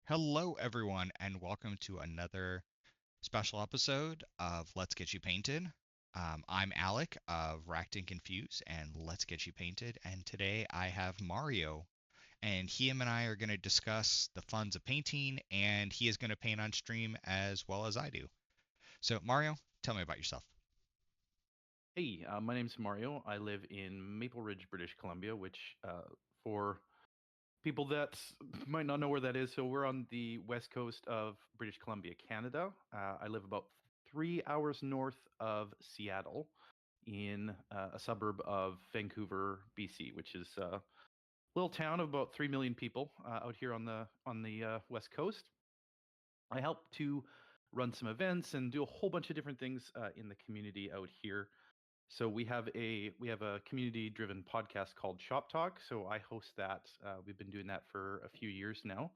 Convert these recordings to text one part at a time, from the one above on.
Hello, everyone, and welcome to another special episode of Let's Get You Painted. I'm Alec of Racked and Confused and Let's Get You Painted, and today I have Mario, and him and I are going to discuss the funs of painting, and he is going to paint on stream as well as I do. So, Mario, tell me about yourself. Hey, my name's Mario. I live in Maple Ridge, British Columbia, which, for people that might not know where that is, so we're on the west coast of British Columbia, Canada. I live about 3 hours north of Seattle in a suburb of Vancouver, BC, which is a little town of about 3 million people out here on the west coast. I help to run some events and do a whole bunch of different things in the community out here. So we have a community driven podcast called Shop Talk. So I host that. We've been doing that for a few years now.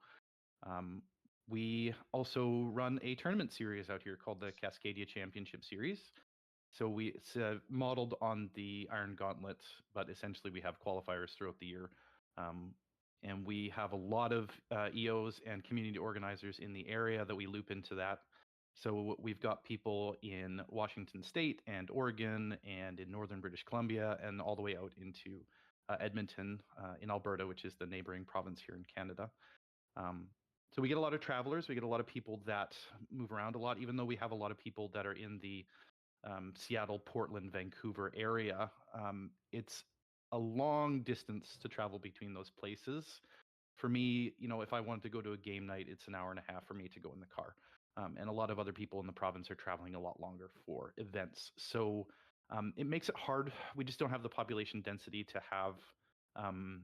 Um, we also run a tournament series out here called the Cascadia Championship Series. It's modeled on the Iron Gauntlet, but essentially we have qualifiers throughout the year. Um, and we have a lot of EOs and community organizers in the area that we loop into that. So we've got people in Washington State and Oregon and in northern British Columbia and all the way out into Edmonton in Alberta, which is the neighboring province here in Canada. Um, so we get a lot of travelers. We get a lot of people that move around a lot, even though we have a lot of people that are in the Seattle, Portland, Vancouver area. It's a long distance to travel between those places. For me, if I wanted to go to a game night, it's an hour and a half for me to go in the car. And a lot of other people in the province are traveling a lot longer for events. So it makes it hard. We just don't have the population density to have um,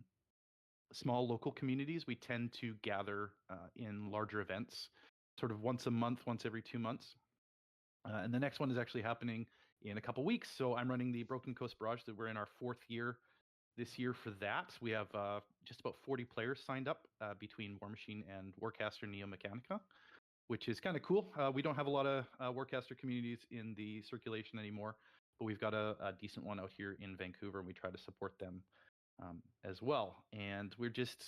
small local communities. We tend to gather in larger events, sort of once a month, once every 2 months. And the next one is actually happening in a couple weeks. So I'm running the Broken Coast Barrage. That we're in our fourth year this year for that. We have just about 40 players signed up between War Machine and Warcaster Neo Mechanica, which is kind of cool. We don't have a lot of Warcaster communities in the circulation anymore, but we've got a decent one out here in Vancouver, and we try to support them as well. And we're just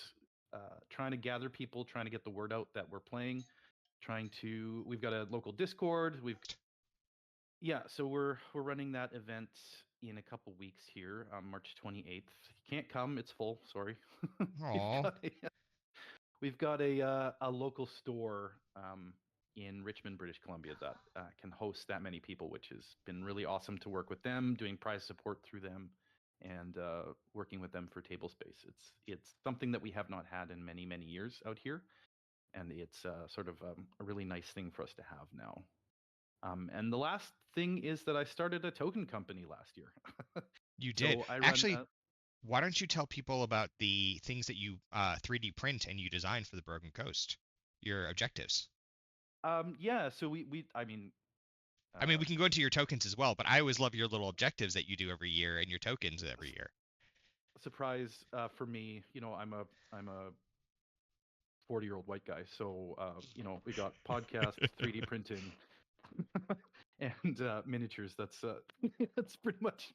trying to gather people, trying to get the word out that we're playing. We've got a local Discord. So we're running that event in a couple weeks here on March 28th. If you can't come, it's full. Sorry. we've Aw, got a we've got a local store in Richmond, British Columbia that can host that many people, which has been really awesome to work with them, doing prize support through them, and working with them for table space. It's something that we have not had in many years out here, and it's sort of a really nice thing for us to have now. And the last thing is that I started a token company last year. you did. So I run. Actually, why don't you tell people about the things that you 3D print and you design for the Broken Coast, your objectives? Yeah. So we. I mean, I mean, uh, we can go into your tokens as well, but I always love your little objectives that you do every year and your tokens every year. surprise for me. I'm a 40-year-old white guy. So we got podcasts, 3D printing, and miniatures. That's that's pretty much.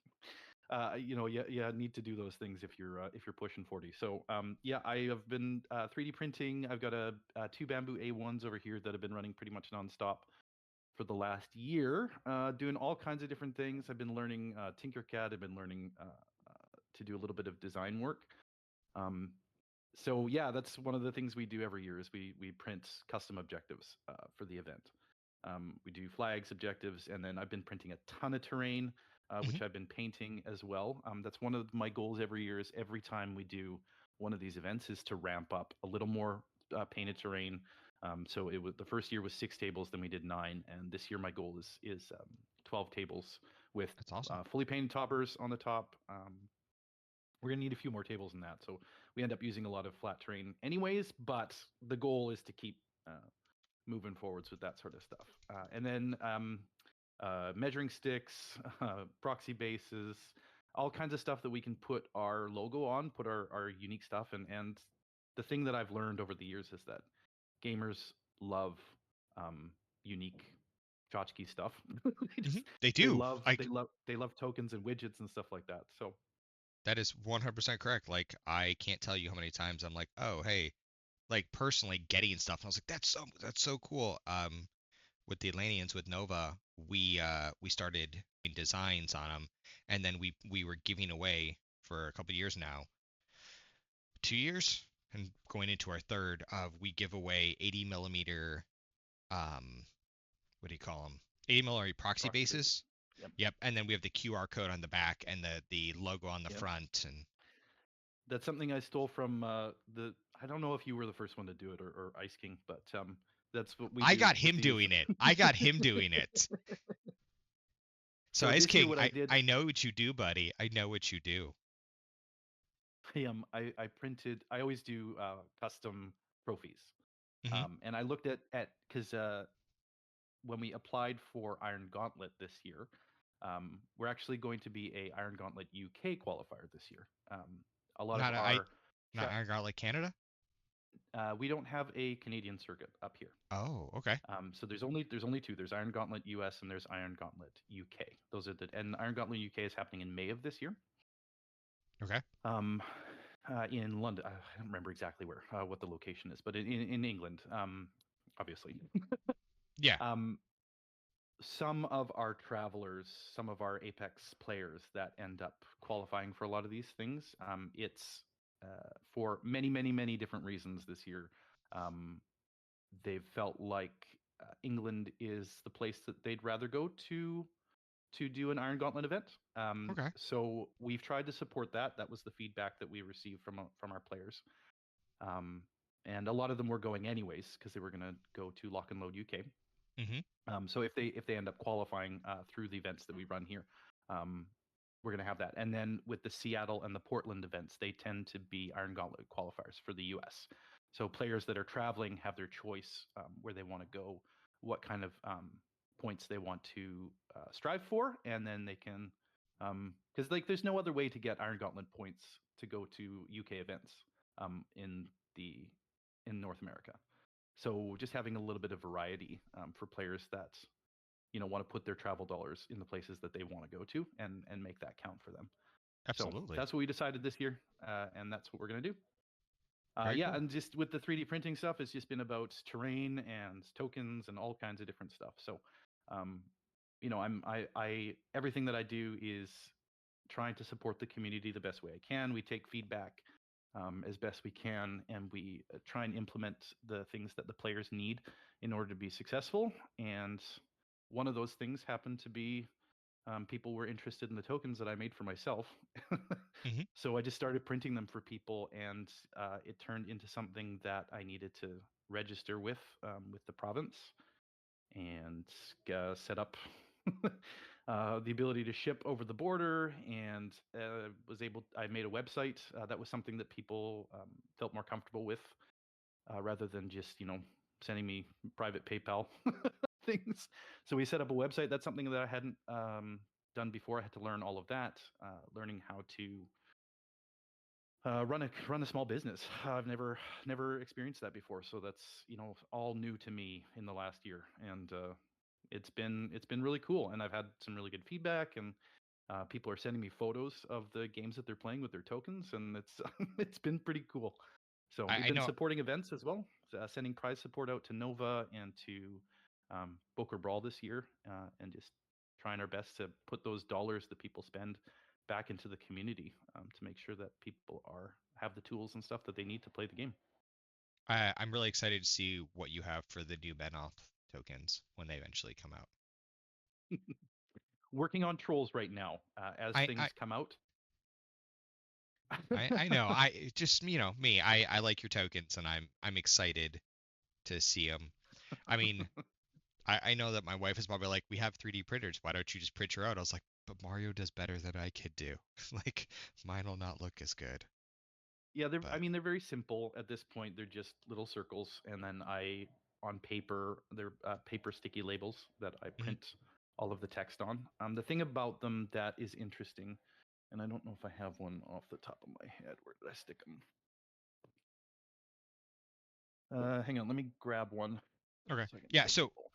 Yeah, need to do those things if you're pushing 40. So yeah, I have been 3D printing. I've got two bamboo A1s over here that have been running pretty much nonstop for the last year, doing all kinds of different things. I've been learning Tinkercad. I've been learning to do a little bit of design work. Um, so yeah, that's one of the things we do every year is we print custom objectives for the event. We do flags, objectives, and then I've been printing a ton of terrain, Hmm. which I've been painting as well. That's one of my goals every year is every time we do one of these events is to ramp up a little more painted terrain. So it was the first year was 6 tables, then we did 9, and this year my goal is 12 tables with That's awesome. fully painted toppers on the top. We're gonna need a few more tables than that, so we end up using a lot of flat terrain anyways. But the goal is to keep moving forwards with that sort of stuff. And then measuring sticks, proxy bases, all kinds of stuff that we can put our logo on, put our unique stuff. And the thing that I've learned over the years is that gamers love unique tchotchke stuff. they Hmm. just They they do. love they Like, love they love tokens and widgets and stuff like that. So that is 100% correct. Like, I can't tell you how many times I'm like, oh, hey, like personally getting stuff, and I was like, that's so cool. With the Atlanteans with Nova, we started doing designs on them, and then we were giving away for a couple of years now, 2 years, and going into our third of we give away 80 millimeter um what do you call them, 80 millimeter proxy Proxy bases. bases. Yep. Yep, and then we have the QR code on the back and the logo on the Yep. front. And That's something I stole from the. I don't know if you were the first one to do it or Ice King, but that's what we I do got with him the youth. doing it. I got him doing it. So So Ice this year, King, what I did, I know what you do, buddy. I know what you do. I printed. I always do custom trophies, Hmm. and I looked at because when we applied for Iron Gauntlet this year, we're actually going to be a Iron Gauntlet UK qualifier this year. A lot of Not I our not I got like Canada. we don't have a Canadian circuit up here. Oh, okay. So there's only two. There's Iron Gauntlet US and there's Iron Gauntlet UK. Those are the and Iron Gauntlet UK is happening in May of this year. Okay. Um, in London, I don't remember exactly where what the location is, but in England, obviously. Yeah. Um, some of our travelers, some of our Apex players that end up qualifying for a lot of these things, it's for many, many, many different reasons this year. Um, they've felt like England is the place that they'd rather go to do an Iron Gauntlet event. Okay. So we've tried to support that. That was the feedback that we received from our players, um, and a lot of them were going anyways because they were going to go to Lock and Load UK. Hmm. So if they end up qualifying through the events that we run here, um, we're going to have that. And then with the Seattle and the Portland events, they tend to be Iron Gauntlet qualifiers for the U.S. So players that are traveling have their choice where they want to go, what kind of points they want to strive for, and then they can, because like there's no other way to get Iron Gauntlet points to go to UK events in the in North America. So just having a little bit of variety for players that want to put their travel dollars in the places that they want to go to and make that count for them. So Absolutely. that's what we decided this year, and that's what we're gonna do. Very Yeah, cool. and just with the 3D printing stuff, it's just been about terrain and tokens and all kinds of different stuff. So, um, I everything that I do is trying to support the community the best way I can. We take feedback as best we can, and we try and implement the things that the players need in order to be successful. And one of those things happened to be people were interested in the tokens that I made for myself. Hmm. So I just started printing them for people, and it turned into something that I needed to register with the province and set up the ability to ship over the border, and was able. I made a website that was something that people felt more comfortable with, rather than just sending me private PayPal things. So we set up a website. That's something that I hadn't done before. I had to learn all of that, learning how to run a small business. I've never experienced that before, so that's all new to me in the last year, and it's been really cool. And I've had some really good feedback, and people are sending me photos of the games that they're playing with their tokens, and it's it's been pretty cool. So we've I been know. supporting events as well, sending prize support out to Nova and to Boker Brawl this year, and just trying our best to put those dollars that people spend back into the community to make sure that people have the tools and stuff that they need to play the game. I'm really excited to see what you have for the new Benoff tokens when they eventually come out. Working on trolls right now as I I things come out. I know. I just me. I like your tokens, and I'm excited to see them. I mean, I know that my wife is probably like, we have 3D printers. Why don't you just print your own? I was like, but Mario does better than I could do. Like, mine will not look as good. Yeah, I But mean, they're very simple at this point. They're just little circles, and then on paper, they're paper sticky labels that I mhm. print all of the text on. The thing about them that is interesting, and I don't know if I have one off the top of my head. Where did I stick them? Hang on, let me grab one Okay. so I can Yeah, show so people.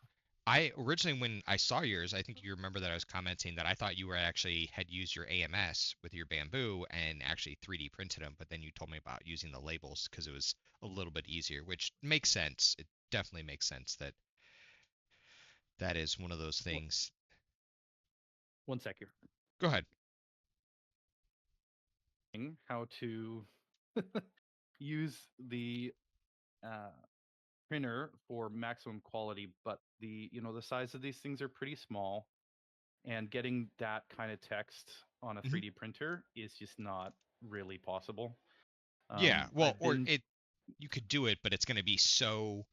I originally, when I saw yours, I think you remember that I was commenting that I thought you were actually had used your AMS with your bamboo and actually 3D printed them, but then you told me about using the labels because it was a little bit easier, which makes sense. It definitely makes sense that that is one of those Wh- things. One sec here. Go ahead. How to use the uh, printer for maximum quality, but the size of these things are pretty small, and getting that kind of text on a Hmm. 3D printer is just not really possible. Yeah, well, I've or been it you could do it, but it's going to be so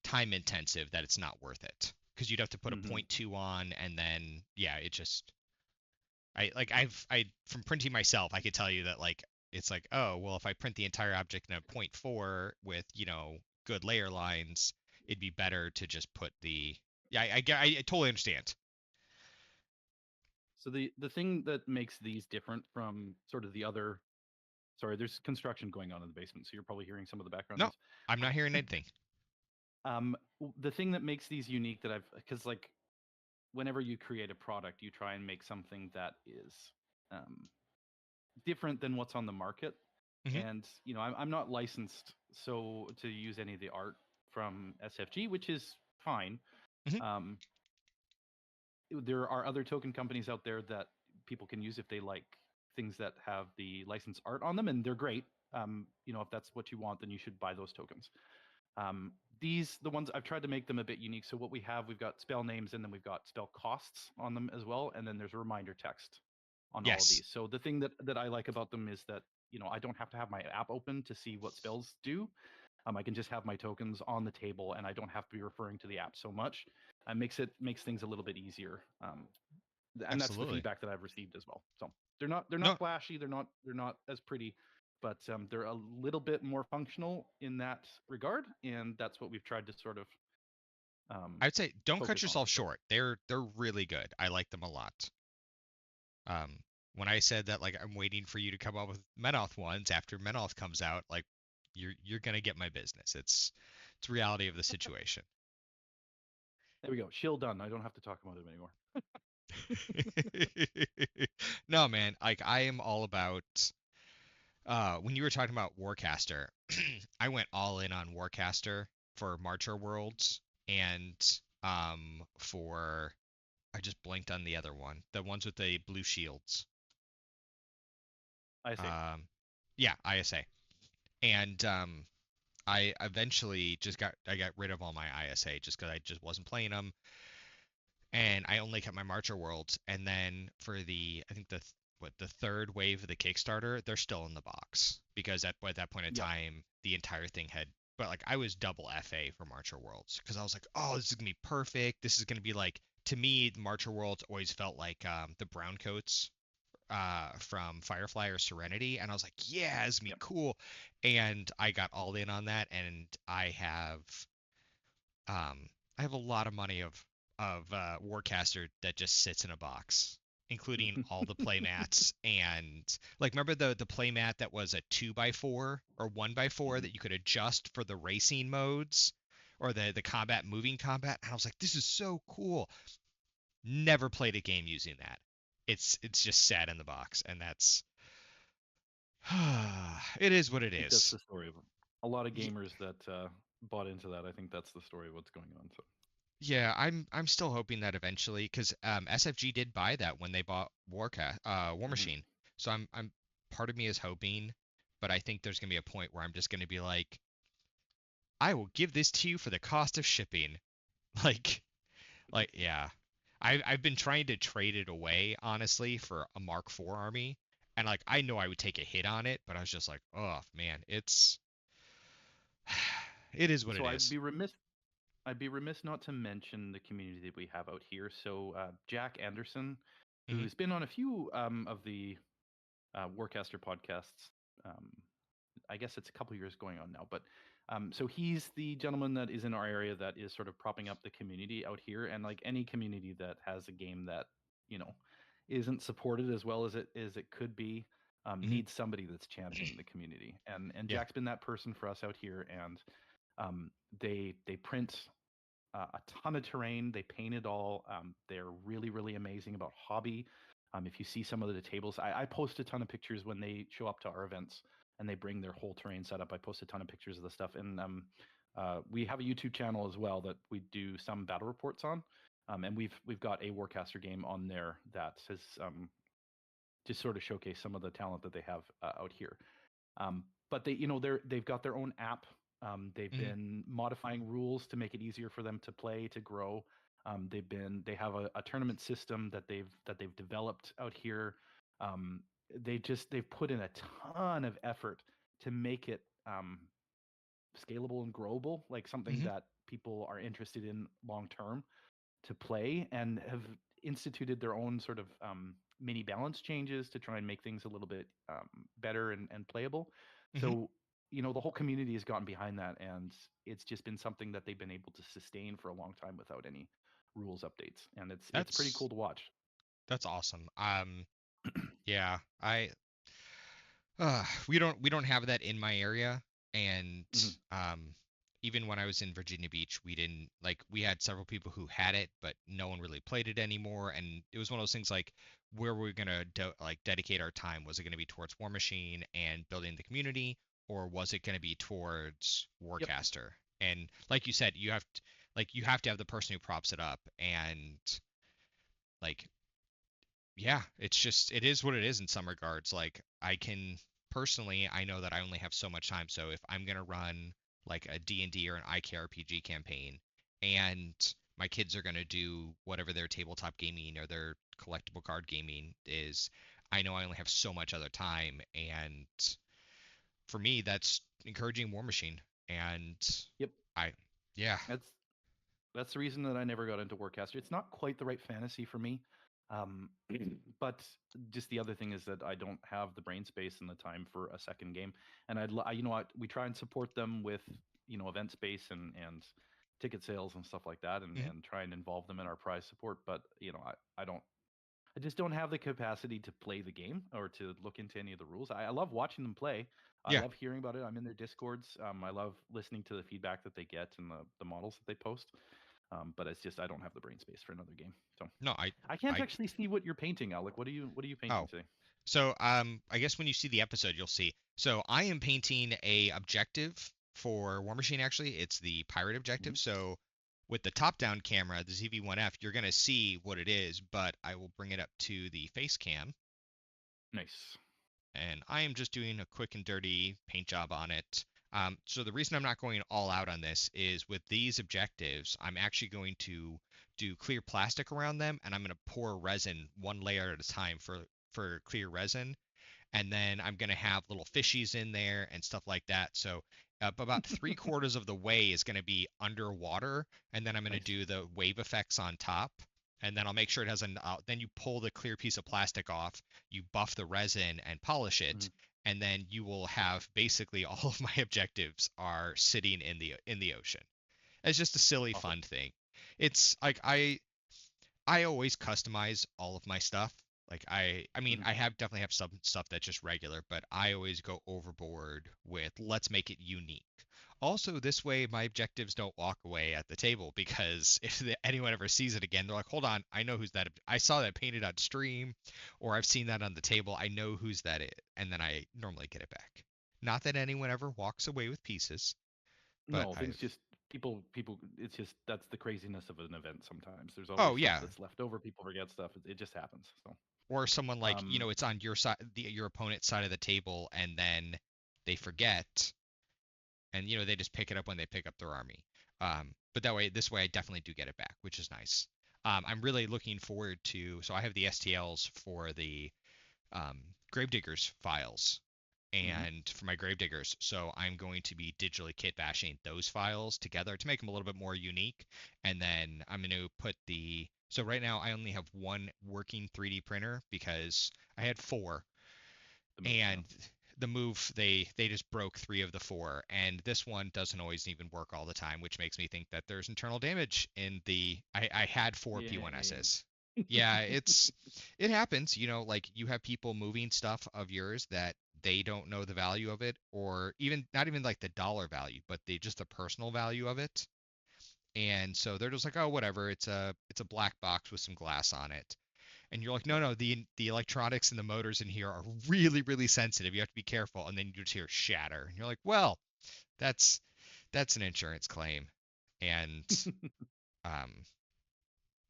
time intensive that it's not worth it because you'd have to put a mhm. point two on, and then yeah, it just I from printing myself, I could tell you that like it's like, oh, well, if I print the entire object in a point four with, good layer lines, it'd be better to just put the yeah, I totally understand. So the thing that makes these different from sort of the other, sorry, there's construction going on in the basement, so you're probably hearing some of the background No, noise. I'm not hearing anything. The thing that makes these unique that because like whenever you create a product, you try and make something that is um, different than what's on the market. Hmm. And I'm not licensed so to use any of the art from SFG, which is fine. Hmm. Um, there are other token companies out there that people can use if they like things that have the licensed art on them, and they're great. If that's what you want, then you should buy those tokens. Um, the ones I've tried to make them a bit unique. So what we've got spell names, and then we've got spell costs on them as well, and then there's a reminder text on all of Yes, these. So the thing that I like about them is that I don't have to have my app open to see what spells do. I can just have my tokens on the table, and I don't have to be referring to the app so much. Makes things a little bit easier. And that's the absolutely. feedback that I've received as well. So they're not No, flashy, they're not as pretty, but they're a little bit more functional in that regard, and that's what we've tried to sort of I'd say don't cut focus on. yourself So short. They're really good. I like them a lot. Um, when I said that like I'm waiting for you to come up with Menoth ones after Menoth comes out, like you're gonna get my business. It's reality of the situation. there we go. Shield done. I don't have to talk about him anymore. No, man, like I am all about when you were talking about Warcaster, I went all in on Warcaster for Marcher Worlds and for I just blinked on the other one. The ones with the blue shields. I see. Um yeah, ISA. And I eventually I got rid of all my ISA just because I just wasn't playing them, and I only kept my Marcher Worlds. And then for the I think the third wave of the Kickstarter, they're still in the box because at that point in Yep. time the entire thing had. But like I was double FA for Marcher Worlds because I was like, oh, this is gonna be perfect. This is gonna be like to me, the Marcher Worlds always felt like the brown coats from Firefly or Serenity, and I was like, yeah, it's gonna be Yep. cool. And I got all in on that, and I have a lot of money of Warcaster that just sits in a box, including all the playmats and like remember the playmat that was a 2x4 or 1x4 Mhm. that you could adjust for the racing modes or the combat moving combat. And I was like, this is so cool. Never played a game using that. It's just sat in the box, and that's it is what it I think that's is. the story of a lot of Y- gamers that bought into that. I think that's the story of what's going on. So Yeah, I'm still hoping that eventually, because SFG did buy that when they bought War mhm. Machine. So I'm part of me is hoping, but I think there's gonna be a point where I'm just gonna be like, I will give this to you for the cost of shipping. Like yeah. I've been trying to trade it away, honestly, for a Mark IV army. And like I know I would take a hit on it, but I was just like, oh man, it is what it So is. I'd be remiss not to mention the community that we have out here. So Jack Anderson, Hmm. who's been on a few of the Warcaster podcasts. Um, I guess it's a couple years going on now, but so he's the gentleman that is in our area that is sort of propping up the community out here, and like any community that has a game that you know isn't supported as well as it could be, Hmm. needs somebody that's championing the community, and Yeah. Jack's been that person for us out here, and um, they print. a ton of terrain. They paint it all. They're really, really amazing about hobby. If you see some of the tables, I post a ton of pictures when they show up to our events and they bring their whole terrain setup. I post a ton of pictures of the stuff, and we have a YouTube channel as well that we do some battle reports on. And we've got a Warcaster game on there that has just sort of showcase some of the talent that they have out here. But they've got their own app. They've Hmm. been modifying rules to make it easier for them to play, to grow. They have a tournament system that they've developed out here. Um, they've put in a ton of effort to make it scalable and growable, like something Hmm. that people are interested in long term to play, and have instituted their own sort of mini balance changes to try and make things a little bit better and playable. Hmm. So, the whole community has gotten behind that, and it's just been something that they've been able to sustain for a long time without any rules updates, and it's pretty That's cool to watch. that's awesome. Yeah, we don't have that in my area, and Hmm. um, even when I was in Virginia Beach, we didn't like we had several people who had it, but no one really played it anymore, and it was one of those things like where we're gonna dedicate our time. Was it gonna be towards War Machine and building the community, or was it gonna be towards Yep. Warcaster? And like you said, you have to have the person who props it up, and like yeah, it's just it is what it is in some regards. Like I can personally, I know that I only have so much time. So if I'm gonna run like a D&D or an IKRPG campaign, and my kids are gonna do whatever their tabletop gaming or their collectible card gaming is, I know I only have so much other time, and for me, that's encouraging War Machine. And Yep. I, yeah, That's That's the reason that I never got into Warcaster. It's not quite the right fantasy for me. Um, but just the other thing is that I don't have the brain space and the time for a second game. And you know what, we try and support them with, event space and ticket sales and stuff like that, and mhm, and try and involve them in our prize support. But I just don't have the capacity to play the game or to look into any of the rules. I love watching them play. I yeah. love hearing about it. I'm in their discords. I love listening to the feedback that they get and the models that they post. But it's just I don't have the brain space for another game. So No, I can't I, actually see what you're painting, Alec. What are you painting oh, today? so I guess when you see the episode, you'll see. So I am painting a objective for War Machine. Actually, it's the pirate Hmm. objective. So with the top-down camera, the ZV-1F, you're gonna see what it is, but I will bring it up to the face cam, Nice. and I am just doing a quick and dirty paint job on it. So the reason I'm not going all out on this is with these objectives, I'm actually going to do clear plastic around them, and I'm going to pour resin one layer at a time for clear resin, and then I'm gonna have little fishies in there and stuff like that. So about 3/4 of the way is gonna be underwater, and then I'm gonna Nice. do the wave effects on top. And then I'll make sure it has an. Then you pull the clear piece of plastic off, you buff the resin and polish it, Hmm. and then you will have basically all of my objectives are sitting in the ocean. It's just a silly Awesome. fun thing. It's like I always customize all of my stuff. Like I mean, Hmm. I have definitely have some stuff that's just regular, but I always go overboard with let's make it unique. Also, this way my objectives don't walk away at the table because if anyone ever sees it again, they're like, "Hold on, I know who's that. I saw that painted on stream, or I've seen that on the table. I know who's that is." And then I normally get it back. Not that anyone ever walks away with pieces, but No, things I've. just people. It's just that's the craziness of an event. Sometimes there's Oh always stuff yeah, that's left over. People forget stuff. It just happens. So, or someone like um, it's on your side your opponent's side of the table, and then they forget, and they just pick it up when they pick up their army. But this way I definitely do get it back, which is nice. I'm really looking forward to, so I have the STLs for the um, Gravediggers files, mhm. and for my Gravediggers, so I'm going to be digitally kit bashing those files together to make them a little bit more unique. And then I'm going to put so right now I only have one working 3D printer because I had four, The move. Yeah. and the move they just broke three of the four, and this one doesn't always even work all the time, which makes me think that there's internal damage in the I had four Yay. P1Ss. Yeah, it happens, like you have people moving stuff of yours that they don't know the value of it, or even not even like the dollar value, but the just the personal value of it. And so they're just like, oh, whatever. It's a black box with some glass on it. And you're like, no, Yep. no, the electronics and the motors in here are really, really sensitive. You have to be careful. And then you just hear shatter. And you're like, well, that's that's an insurance claim. And um,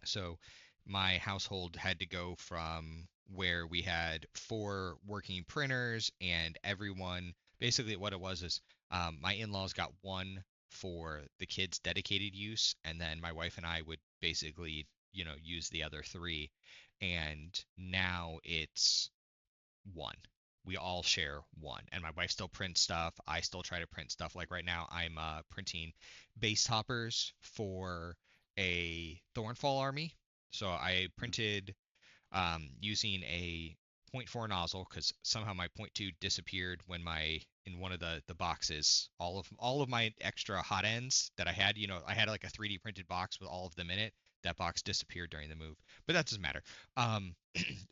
so my household had to go from where we had four working printers and everyone basically what it was is my in-laws got one for the kids' dedicated use, and then my wife and I would basically, use the other three. And now it's one. We all share one. And my wife still prints stuff. I still try to print stuff. Like right now, I'm printing base toppers for a Thornfall army. So I Mhm. printed using a point 0.4 nozzle because somehow my point 0.2 disappeared when my in one of the boxes. All of my extra hot ends that I had, I had like a 3D printed box with all of them in it. That box disappeared during the move, but that doesn't matter. Um,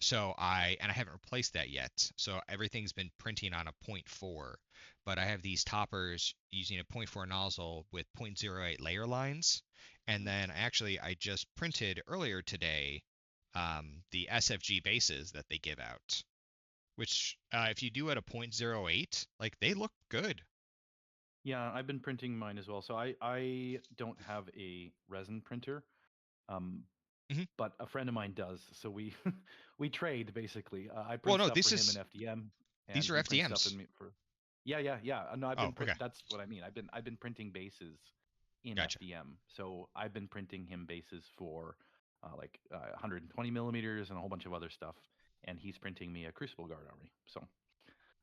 so I haven't replaced that yet. So everything's been printing on a point 0.4, but I have these toppers using a point 0.4 nozzle with 0.08 layer lines. And then I just printed earlier today the SFG bases that they give out, which if you do at a point 0.08, like they look good. Yeah, I've been printing mine as well. So I don't have a resin printer, um, Hmm. but a friend of mine does. So we we trade basically. I Well, print no, stuff for him in FDM, these and are he prints stuff in FDMs. me for. Yeah, yeah, yeah. No, I've Oh, been print. okay, That's what I mean. I've been printing bases in gotcha. FDM. So I've been printing him bases for 120 millimeters and a whole bunch of other stuff, and he's printing me a Crucible Guard army. So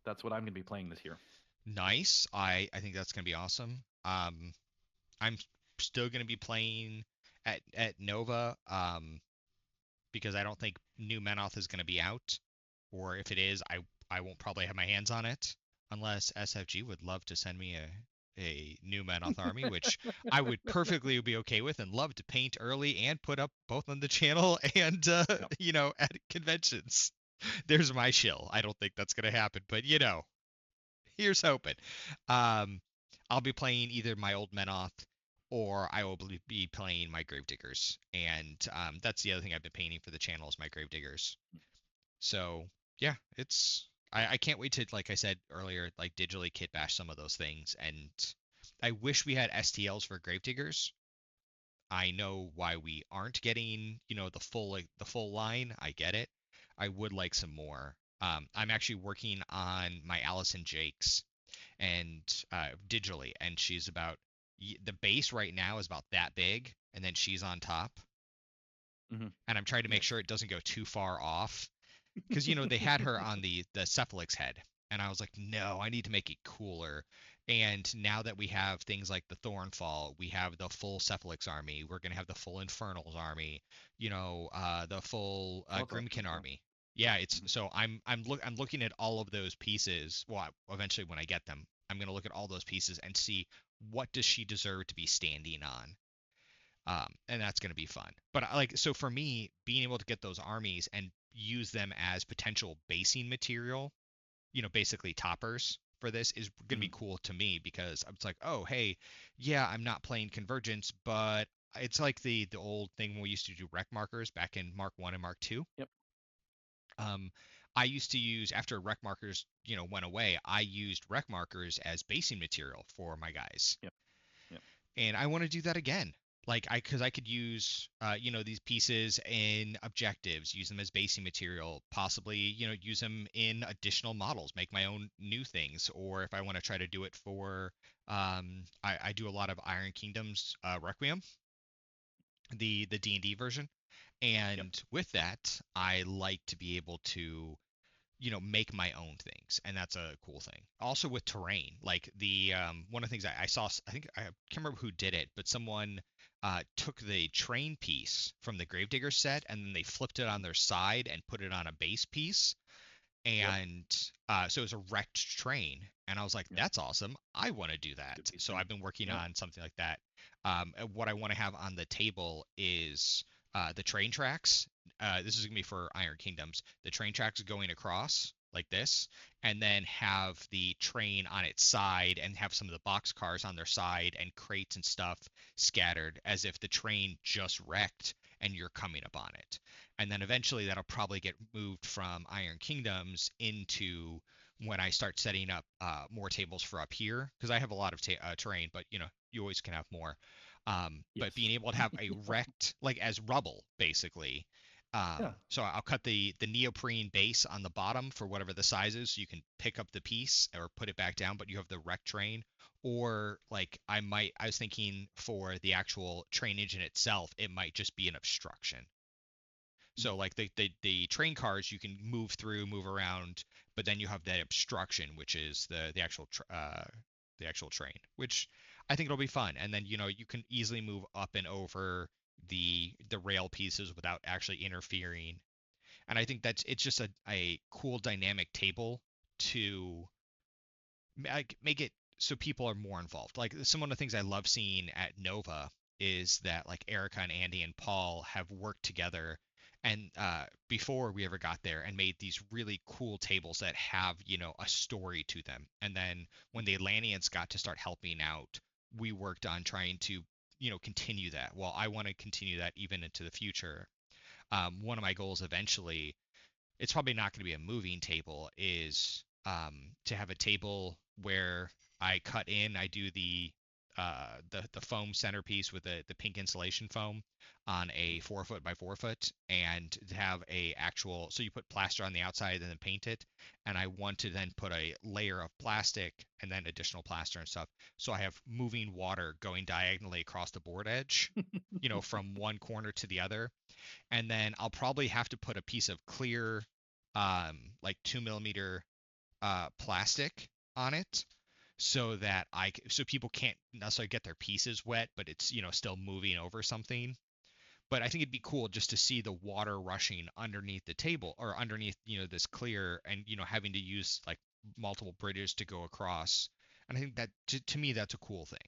that's what I'm going to be playing this year. Nice. I think that's gonna be awesome. I'm still gonna be playing at Nova. Because I don't think New Menoth is going to be out, or if it is, I won't probably have my hands on it unless SFG would love to send me a New Menoth army, which I would perfectly be okay with and love to paint early and put up both on the channel and Yep. at conventions. There's my shill. I don't think that's going to happen, but here's hoping. Um, I'll be playing either my old Menoth or I will be playing my Gravediggers. And that's the other thing I've been painting for the channel is my Gravediggers. So yeah, I can't wait to, like I said earlier, like digitally kit bash some of those things. And I wish we had STLs for Gravediggers. I know why we aren't getting, the full line. I get it. I would like some more. I'm actually working on my Allison Jakes and digitally, and she's about the base right now is about that big, and then she's on top, Hmm. and I'm trying to make Yes. sure it doesn't go too far off because they had her on the Cephalix head, and I was like, no, I need to make it cooler. And now that we have things like the Thornfall, we have the full Cephalix army. We're gonna have the full Infernals army. The full Lots of Grimkin options. Yeah. army. Yeah, it's Hmm. so I'm looking at all of those pieces. Well, eventually when I get them, I'm gonna look at all those pieces and see what does she deserve to be standing on. And that's going to be fun. But so for me, being able to get those armies and use them as potential basing material, basically toppers for this is going to be Hmm. cool to me because it's like, oh, hey, yeah, I'm not playing Convergence, but it's like the old thing when we used to do rec markers back in Mark 1 and Mark 2. Yep. Um, I used to use after rec markers, went away, I used rec markers as basing material for my guys, Yep. Yep. and I want to do that again. Like because I could use these pieces in objectives, use them as basing material, possibly use them in additional models, make my own new things, or if I want to try to do it for I do a lot of Iron Kingdoms Requiem, the D&D version, Yep. and with that I like to be able to make my own things, and that's a cool thing. Also with terrain, like the one of the things I saw, I think I can't remember who did it, but someone took the train piece from the Gravedigger set and then they flipped it on their side and put it on a base piece, Yep. and so it was a wrecked train. And I was like, Yep. that's awesome. I want to do It's good that. So basing. I've been working Yep. on something like that. And what I want to have on the table is the train tracks. This is going to be for Iron Kingdoms. The train tracks going across. like this, and then have the train on its side and have some of the box cars on their side and crates and stuff scattered as if the train just wrecked and you're coming up on it. And then eventually that'll probably get moved from Iron Kingdoms into when I start setting up more tables for up here, because I have a lot of terrain, but you always can have more. But Yes. being able to have a wrecked, like as rubble, basically. Yeah. So I'll cut the neoprene base on the bottom for whatever the size is, so you can pick up the piece or put it back down, but you have the wrecked train. Or like I was thinking for the actual train engine itself, it might just be an obstruction. Mm. So like the train cars you can move through, move around, but then you have that obstruction, which is the actual train, which I think it'll be fun. And then you can easily move up and over the rail pieces without actually interfering. And I think it's just a cool dynamic table to like make it so people are more involved. Like some of the things I love seeing at Nova is that like Erica and Andy and Paul have worked together and before we ever got there and made these really cool tables that have a story to them. And then when the Atlanteans got to start helping out, we worked on trying to continue that. Well, I want to continue that even into the future. One of my goals eventually, it's probably not going to be a moving table, is to have a table where I cut in, I do the foam centerpiece with the pink insulation foam on a 4 foot by 4 foot, and to have a actual, so you put plaster on the outside and then paint it, and I want to then put a layer of plastic and then additional plaster and stuff, so I have moving water going diagonally across the board edge, from one corner to the other. And then I'll probably have to put a piece of clear, like 2 millimeter plastic on it, so that so people can't necessarily get their pieces wet, but it's still moving over something. But I think it'd be cool just to see the water rushing underneath the table or underneath this clear, and having to use like multiple bridges to go across. And I think that to me that's a cool thing.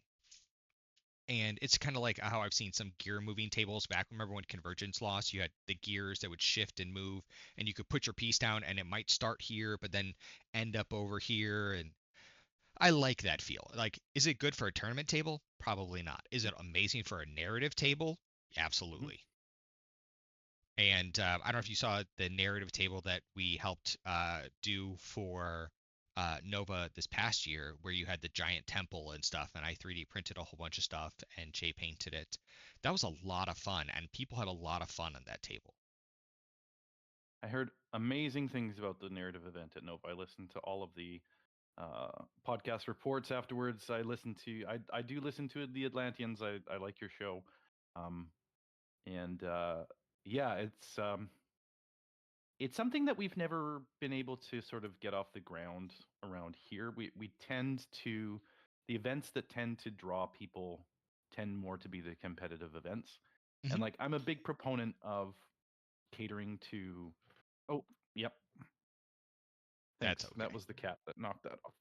And it's kind of like how I've seen some gear moving tables back. Remember when Convergence lost, you had the gears that would shift and move, and you could put your piece down, and it might start here, but then end up over here. And I like that feel. Like, is it good for a tournament table? Probably not. Is it amazing for a narrative table? Mhm. Absolutely. And I don't know if you saw the narrative table that we helped do for Nova this past year, where you had the giant temple and stuff, and I 3D printed a whole bunch of stuff and Jay painted it. That was a lot of fun, and people had a lot of fun on that table. I heard amazing things about the narrative event at Nova. I listened to all of the podcast reports afterwards. I do listen to the Atlanteans. I like your show, um, and yeah, it's something that we've never been able to sort of get off the ground around here. We tend to the events that tend to draw people tend more to be the competitive events. Hmm. And like I'm a big proponent of catering to oh, yep, That's thanks. That okay. was the cat that knocked that off.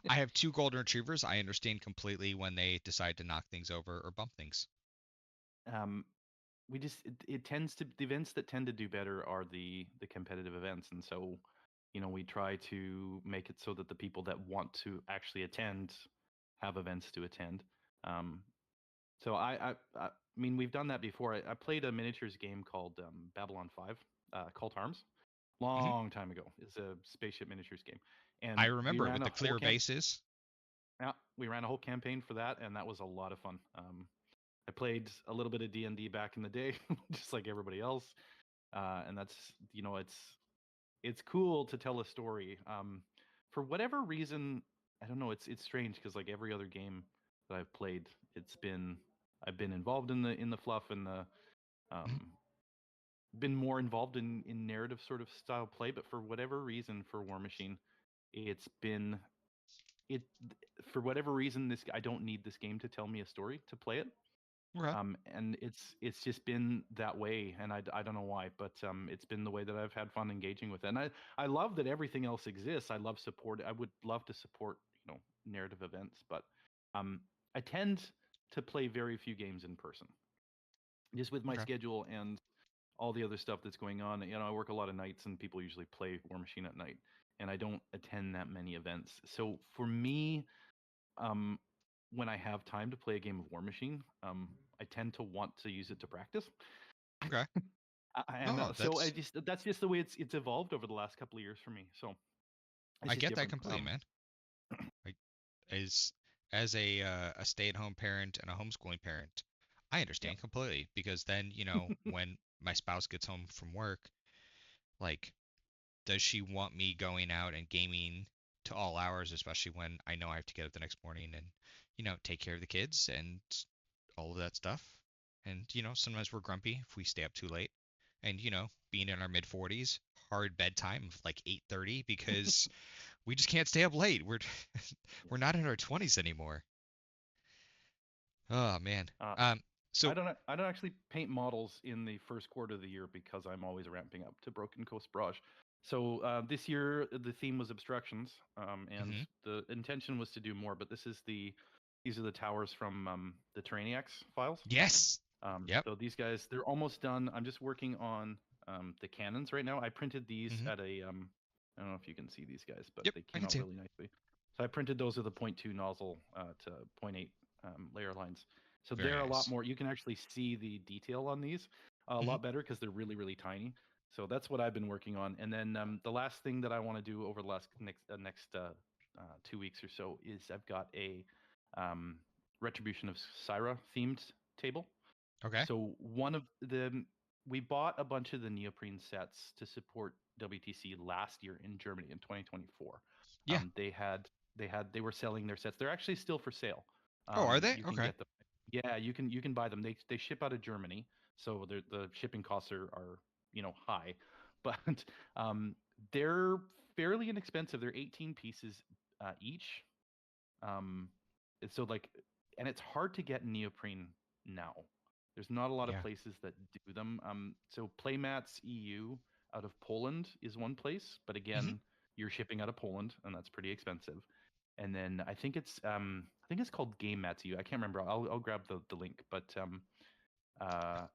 I have two golden retrievers. I understand completely when they decide to knock things over or bump things. um we just it tends to the events that tend to do better are the competitive events, and so we try to make it so that the people that want to actually attend have events to attend. um so I mean we've done that before. I played a miniatures game called Babylon 5, Cult Arms, Hmm. long time ago. It's a spaceship miniatures game, I and remember with the clear bases. we ran a whole campaign for that, and that was a lot of fun. I played a little bit of D&D back in the day, just like everybody else, and that's it's cool to tell a story. For whatever reason, I don't know. It's strange because like every other game that I've played, I've been involved in the fluff and the Mhm. um, been more involved in narrative sort of style play. But for whatever reason, for War Machine, it's been it for whatever reason this I don't need this game to tell me a story to play it. Okay. And it's just been that way, and I don't know why, but it's been the way that I've had fun engaging with it. And I love that everything else exists. I would love to support narrative events, but um, I tend to play very few games in person, just with my Okay. schedule and all the other stuff that's going on. I work a lot of nights, and people usually play War Machine at night, and I don't attend that many events. So for me, um, when I have time to play a game of War Machine, I tend to want to use it to practice. Okay. And No, so that's just the way it's evolved over the last couple of years for me. So it's I just get that different. completely, man. Like, as a stay-at-home parent and a homeschooling parent, I Yeah. understand completely because then, when my spouse gets home from work, like, does she want me going out and gaming to all hours, especially when I know I have to get up the next morning and, take care of the kids and all of that stuff? And, sometimes we're grumpy if we stay up too late. And, being in our mid 40s, hard bedtime of like 8:30 because we just can't stay up late. We're Yeah. we're not in our 20s anymore. Oh man. Uh, So I don't actually paint models in the first quarter of the year because I'm always ramping up to Broken Coast Barrage. So this year the theme was obstructions, and mhm. the intention was to do more. But these are the towers from the Terraniacs files. Yes. Yep. So these guys, they're almost done. I'm just working on the cannons right now. I printed these Mhm. at a I don't know if you can see these guys, but Yep, they I came can out see 'em. really nicely. So I printed those with a point 0.2 nozzle to point 0.8 layer lines. So Very they're a lot nice. more. You can actually see the detail on these a Mhm. lot better because they're really really tiny. So that's what I've been working on. And then the last thing that I want to do over the next 2 weeks or so is I've got a um, Retribution of Syra themed table. Okay. So we bought a bunch of the neoprene sets to support WTC last year in Germany in 2024. Yeah. They were selling their sets. They're actually still for sale. Oh, are they? You can Okay. get them. Yeah, you can buy them. They ship out of Germany, so the shipping costs are high, but um, they're fairly inexpensive. They're 18 pieces each. Um, so like, and it's hard to get neoprene now. There's not a lot of Yeah. places that do them. So Playmats EU out of Poland is one place, but Mhm. again, you're shipping out of Poland, and that's pretty expensive. And then I think it's called Game Mats EU. I can't remember. I'll grab the link, but uh,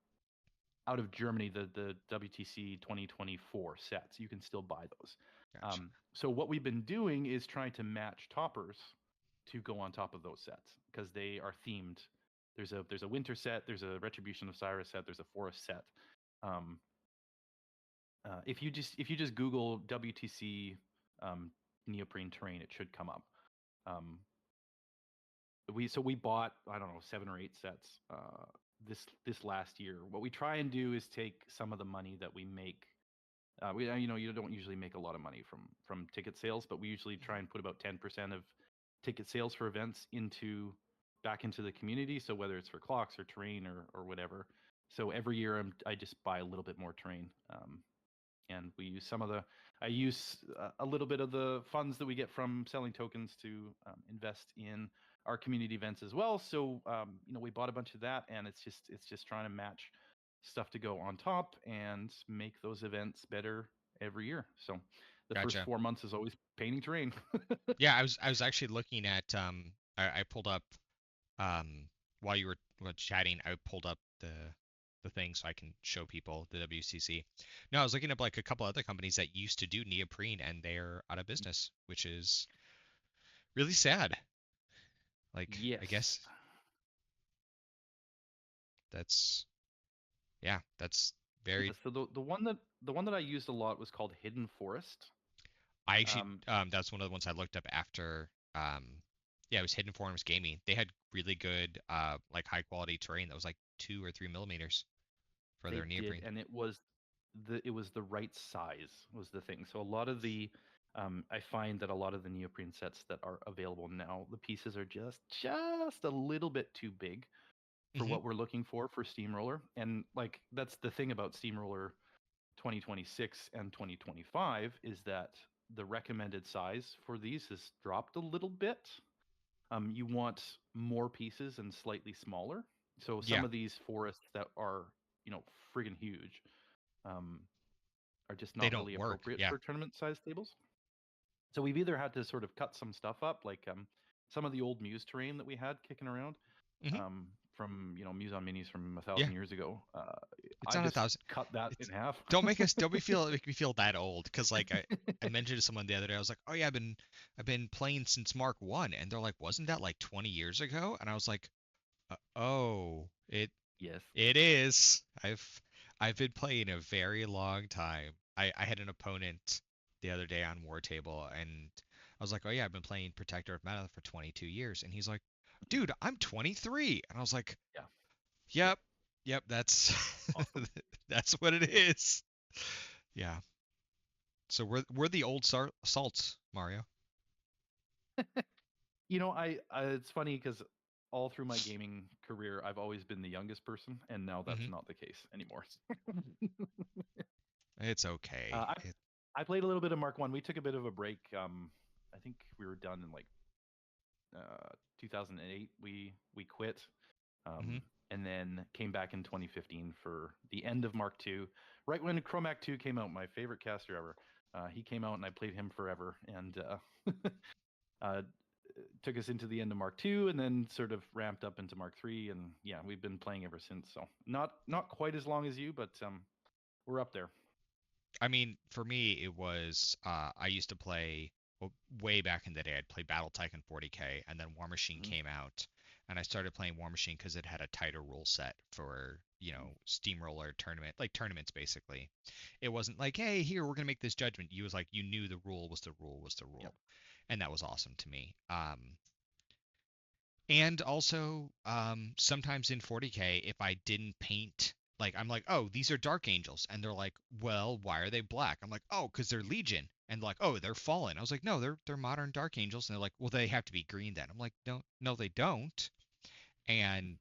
out of Germany, the WTC 2024 sets, you can still buy those. Gotcha. So what we've been doing is trying to match toppers to go on top of those sets because they are themed. There's a winter set, there's a Retribution of Cyrus set, there's a forest set. Um, if you just Google WTC neoprene terrain, it should come up. Um, we bought, I don't know, 7 or 8 sets this last year. What we try and do is take some of the money that we make. You don't usually make a lot of money from ticket sales, but we usually try Mhm. and put about 10% of ticket sales for events into back into the community. So whether it's for clocks or terrain or whatever. So every year I just buy a little bit more terrain. And we use I use a little bit of the funds that we get from selling tokens to invest in our community events as well. So we bought a bunch of that, and it's just trying to match stuff to go on top and make those events better every year. So the first Gotcha. 4 months is always painting terrain. Yeah, I was actually looking at I pulled up um while you were chatting, I pulled up the thing so I can show people the WCC. No, I was looking up like a couple other companies that used to do neoprene and they're out of business, which is really sad. Like, I Yes. guess that's yeah, that's Yeah. very. So the one that I used a lot was called Hidden Forest. I actually Um, that's one of the ones I looked up after yeah, it was Hidden Forums Gaming. They had really good like high quality terrain that was like 2 or 3 millimeters for They their did, neoprene. and it was the right size was the thing. So a lot of the I find that a lot of the neoprene sets that are available now, the pieces are just a little bit too big for Hmm. what we're looking for Steamroller. And like that's the thing about Steamroller 2026 and 2025 is that the recommended size for these has dropped a little bit. You want more pieces and slightly smaller. So some Yeah, of these forests that are, friggin' huge, um, are just they not don't really work. appropriate Yeah. for tournament size tables. So we've either had to sort of cut some stuff up, like some of the old Muse terrain that we had kicking around Hmm. from Muse on Minis from a Yeah. thousand years ago. It's I not a just thousand. cut that in It's half. make me feel that old because like I mentioned to someone the other day I was like, oh yeah, I've been playing since Mark 1, and they're like, wasn't that like 20 years ago? And I was like, oh, Yes. it is. I've been playing a very long time. I had an opponent the other day on War Table, and I was like, oh yeah, I've been playing Protector of Mana for 22 years, and he's like, dude, I'm 23, and I was like, Yeah. Yep. yep, yep, that's Awesome. that's what it is. Yeah. So we're the old salts, Mario. I it's funny because all through my gaming career, I've always been the youngest person, and now that's Hmm. not the case anymore. It's okay. I I played a little bit of Mark One. We took a bit of a break. I think we were done in like 2008. We quit, Hmm. and then came back in 2015 for the end of Mark Two. Right when Chromac Two came out, my favorite caster ever. He came out and I played him forever, and uh, took us into the end of Mark Two, and then sort of ramped up into Mark Three, and yeah, we've been playing ever since. So not quite as long as you, but we're up there. I mean, for me, it was I used to play well, way back in the day. I'd play BattleTech and 40K, and then War Machine Hmm. came out, and I started playing War Machine because it had a tighter rule set for steamroller tournament, like tournaments basically. It wasn't like, hey, here we're gonna make this judgment. You was like you knew the rule was the rule was the Yep. rule, and that was awesome to me. And also, sometimes in 40K, if I didn't paint, like, I'm like, oh, these are Dark Angels. And they're like, well, why are they black? I'm like, oh, because they're Legion. And like, oh, they're Fallen. I was like, no, they're modern Dark Angels. And they're like, well, they have to be green then. I'm like, no, no, they don't. And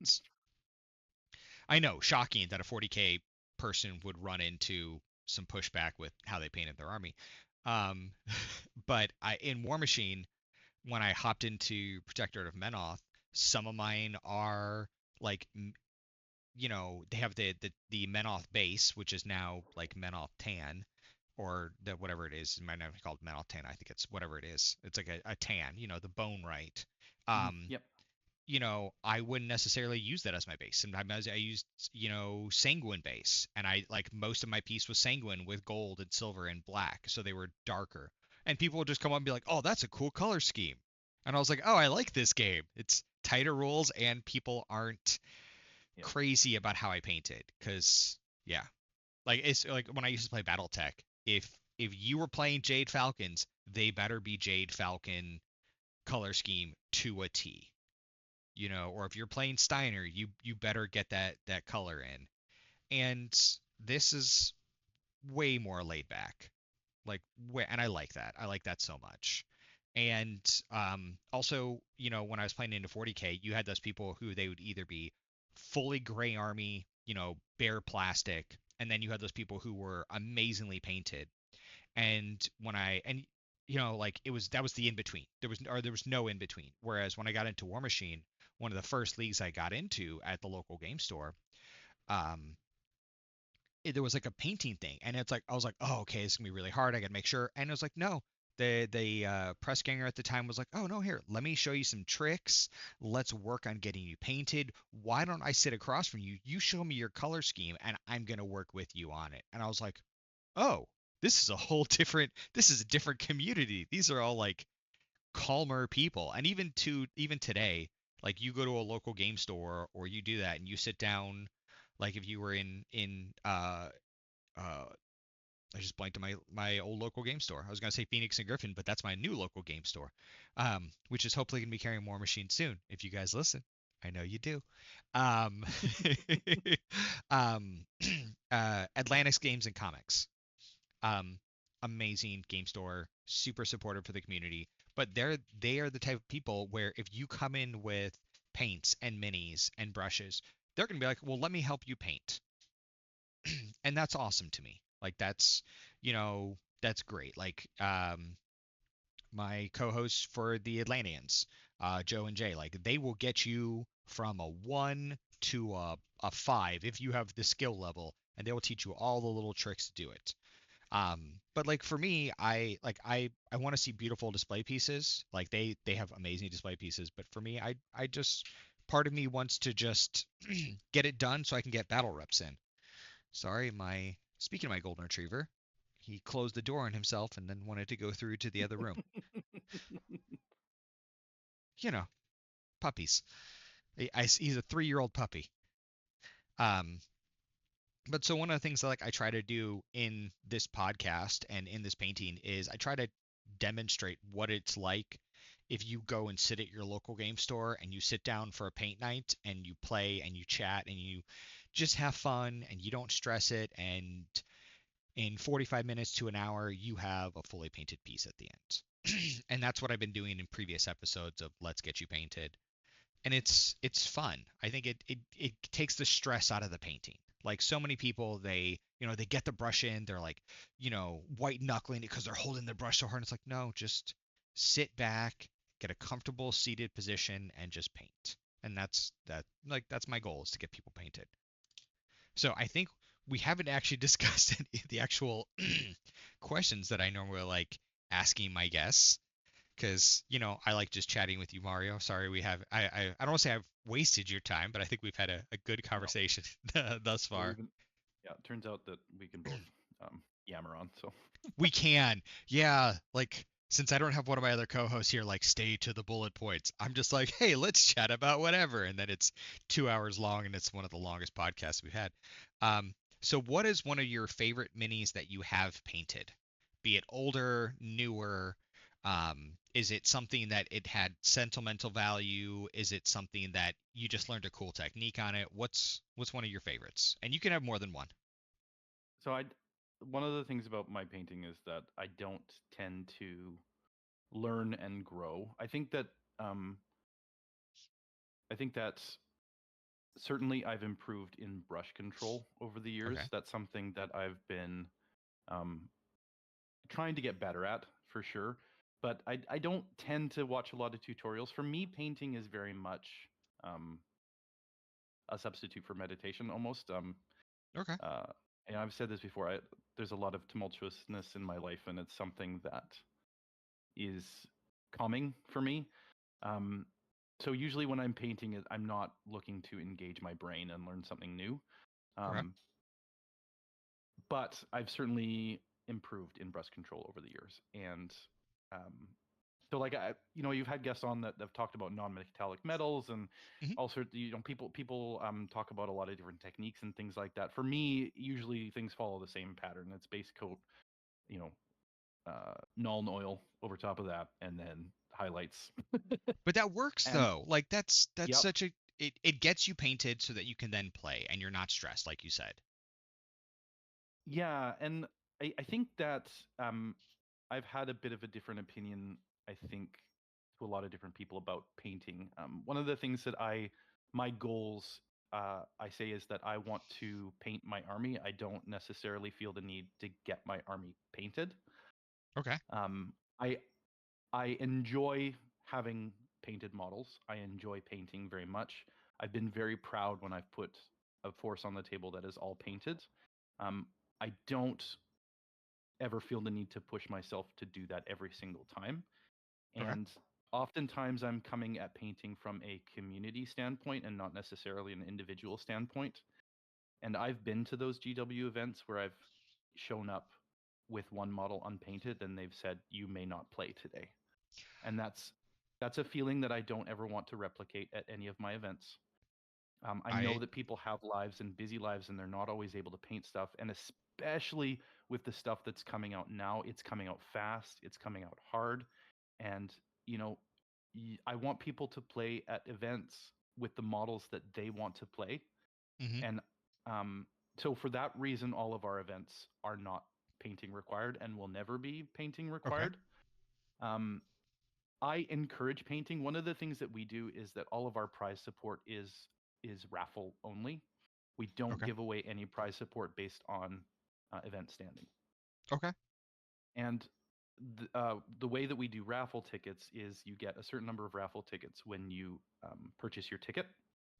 I know, shocking that a 40K person would run into some pushback with how they painted their army. Um, but in War Machine, when I hopped into Protectorate of Menoth, some of mine are like they have the Menoth base, which is now like Menoth tan, or the whatever it is. It might not be called Menoth tan. I think it's whatever it is. It's like a tan, the bone right. Mhm. Um, Yep. I wouldn't necessarily use that as my base. Sometimes I used, Sanguine base, and I like most of my piece was Sanguine with gold and silver and black, so they were darker. And people would just come up and be like, "Oh, that's a cool color scheme," and I was like, "Oh, I like this game. It's tighter rules, and people aren't Yep. crazy about how I paint it." Because yeah, like it's like when I used to play BattleTech. If you were playing Jade Falcons, they better be Jade Falcon color scheme to a T, or if you're playing Steiner, you better get that color in. And this is way more laid back. Like and I like that. I like that so much. And also, when I was playing into 40K, you had those people who they would either be fully gray army, bare plastic, and then you had those people who were amazingly painted. And like that was the in between. There was no in between. Whereas when I got into War Machine, one of the first leagues I got into at the local game store, um, there was like a painting thing, and it's like I was like, oh, okay, it's gonna be really hard. I gotta make sure. And it was like, no. The press ganger at the time was like, oh no, here, let me show you some tricks. Let's work on getting you painted. Why don't I sit across from you? You show me your color scheme, and I'm gonna work with you on it. And I was like, oh, this is a different community. These are all like calmer people. And even today, like you go to a local game store or you do that and you sit down, like if you were in I just blanked on my old local game store. I was gonna say Phoenix and Griffin, but that's my new local game store, which is hopefully gonna be carrying more machines soon. If you guys listen, I know you do. Um, um, Atlantis Games and Comics. Um, Amazing game store, super supportive for the community. But they are the type of people where if you come in with paints and minis and brushes, they're gonna be like, well, let me help you paint, and that's awesome to me. Like that's great. Like my co-hosts for the Atlanteans, Joe and Jay, like they will get you from a 1 to a 5 if you have the skill level, and they will teach you all the little tricks to do it. But like for me, I want to see beautiful display pieces. Like they have amazing display pieces, but for me, I just part of me wants to just get it done so I can get battle reps in. Sorry, my speaking of my golden retriever, he closed the door on himself and then wanted to go through to the other room. You know, puppies. He's a 3-year-old puppy. Um, but so one of the things that like I try to do in this podcast and in this painting is I try to demonstrate what it's like if you go and sit at your local game store and you sit down for a paint night and you play and you chat and you just have fun and you don't stress it, and in 45 minutes to an hour you have a fully painted piece at the end. And that's what I've been doing in previous episodes of Let's Get You Painted, and it's fun. I think it takes the stress out of the painting. Like so many people, they get the brush in, they're like, white knuckling it because they're holding the brush so hard. It's like, no, just sit back, get a comfortable seated position, and just paint. And that's my goal, is to get people painted. So I think we haven't actually discussed any of the actual questions that I normally like asking my guests, because I like just chatting with you, Mario. Sorry, I don't want to say I've wasted your time, but I think we've had a good No, conversation thus no, far. yeah. It turns out that we can both yammer on. So We can, yeah. Like, since I don't have one of my other co-hosts here, like, stay to the bullet points, I'm just like, hey, let's chat about whatever, and then it's 2 hours long, and it's one of the longest podcasts we've had. So what is one of your favorite minis that you have painted? Be it older, newer. Is it something that it had sentimental value? Is it something that you just learned a cool technique on it? What's one of your favorites? And you can have more than one. so I one of the things about my painting is that I don't tend to learn and grow. Um I think that certainly I've improved in brush control over the Okay. years. That's something that I've been um trying to get better at for sure. But I don't tend to watch a lot of tutorials. For me, painting is very much um, a substitute for meditation almost. Okay. Uh, and I've said this before. There's a lot of tumultuousness in my life, and it's something that is calming for me. Um, so usually when I'm painting it, I'm not looking to engage my brain and learn something new. Okay. Um, but I've certainly improved in brush control over the years, and um, so like you've had guests on that have talked about non-metallic metals and Hmm. all sorts. People talk about a lot of different techniques and things like that. For me, usually things follow the same pattern. It's base coat, you know, Nuln oil over top of that, and then highlights. But that works And though. Like that's yep, such a it gets you painted so that you can then play and you're not stressed, like you said. yeah, and I think that um, I've had a bit of a different opinion. I think to a lot of different people about painting. One of the things that my goals, I say is that I want to paint my army. I don't necessarily feel the need to get my army painted. Okay. Um, I I enjoy having painted models. I enjoy painting very much. I've been very proud when I've put a force on the table that is all painted. I don't ever feel the need to push myself to do that every single time. Okay. And oftentimes I'm coming at painting from a community standpoint and not necessarily an individual standpoint. And I've been to those GW events where I've shown up with one model unpainted and they've said, you may not play today. And that's a feeling that I don't ever want to replicate at any of my events. I know I that people have lives and busy lives and they're not always able to paint stuff. And especially with the stuff that's coming out now, it's coming out fast, it's coming out hard. And, you know, I want people to play at events with the models that they want to play. hmm And um, so for that reason, all of our events are not painting required and will never be painting Okay. required. Um, I encourage painting. One of the things that we do is that all of our prize support is raffle only. We don't Okay. give away any prize support based on event standing. Okay. And the way that we do raffle tickets is you get a certain number of raffle tickets when you purchase your ticket,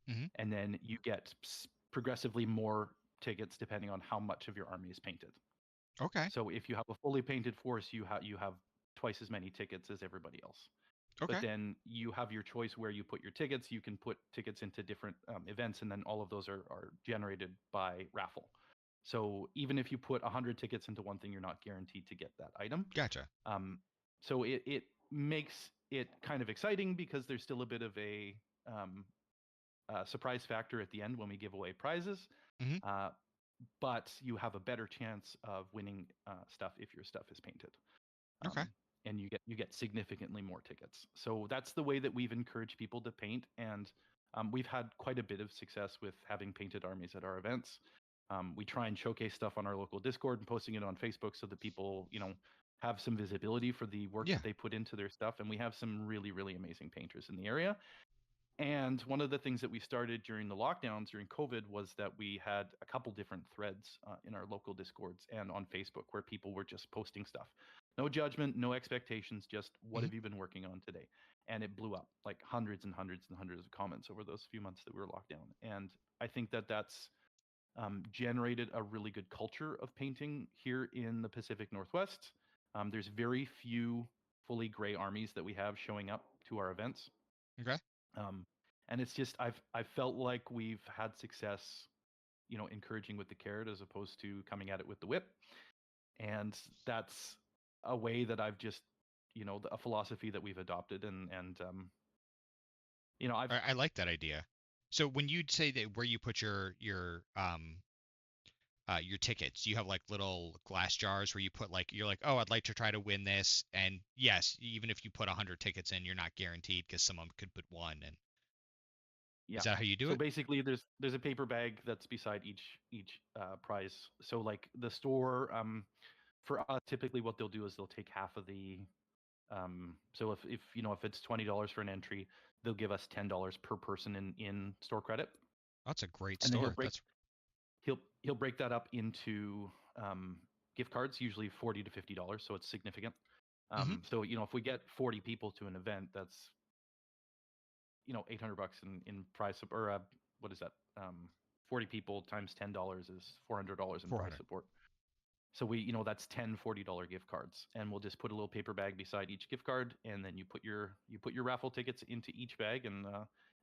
hmm and then you get progressively more tickets depending on how much of your army is painted. Okay. So if you have a fully painted force, you have twice as many tickets as everybody else. But Okay. then you have your choice where you put your tickets. You can put tickets into different events, and then all of those are generated by raffle. So even if you put 100 tickets into one thing, you're not guaranteed to get that item. Gotcha. Um, so it makes it kind of exciting because there's still a bit of a surprise factor at the end when we give away prizes. Hmm. Uh, but you have a better chance of winning stuff if your stuff is painted. Okay. And you get significantly more tickets. So that's the way that we've encouraged people to paint, and we've had quite a bit of success with having painted armies at our events. We try and showcase stuff on our local Discord and posting it on Facebook so that people, have some visibility for the work Yeah. that they put into their stuff. And we have some really, really amazing painters in the area. And one of the things that we started during the lockdowns during COVID was that we had a couple different threads in our local Discords and on Facebook where people were just posting stuff. No judgment, no expectations, just what Hmm. have you been working on today? And it blew up like hundreds and hundreds and hundreds of comments over those few months that we were locked down. And I think that that's generated a really good culture of painting here in the Pacific Northwest. There's very few fully gray armies that we have showing up to our events. Okay. Um, and it's just I've felt like we've had success, encouraging with the carrot as opposed to coming at it with the whip. And that's a way that I've just, a philosophy that we've adopted. I've I like that idea. So when you say that where you put your tickets, you have like little glass jars where you put like you're like, oh, I'd like to try to win this, and yes, even if you put 100 tickets in, you're not guaranteed because someone could put one. And is yeah. that how you do So it? basically, there's a paper bag that's beside each prize. So like the store, for us, typically what they'll do is they'll take half of the. So if it's $20 for an entry, they'll give us $10 per person in store credit, That's a great and then store. That's he'll break that up into gift cards, usually $40 to $50, so it's significant. hmm. So if we get 40 people to an event, that's $800 in prize or what is that? 40 people times $10 is $400 in prize 400. support. So that's 10 $40 gift cards, and we'll just put a little paper bag beside each gift card, and then you put your raffle tickets into each bag, and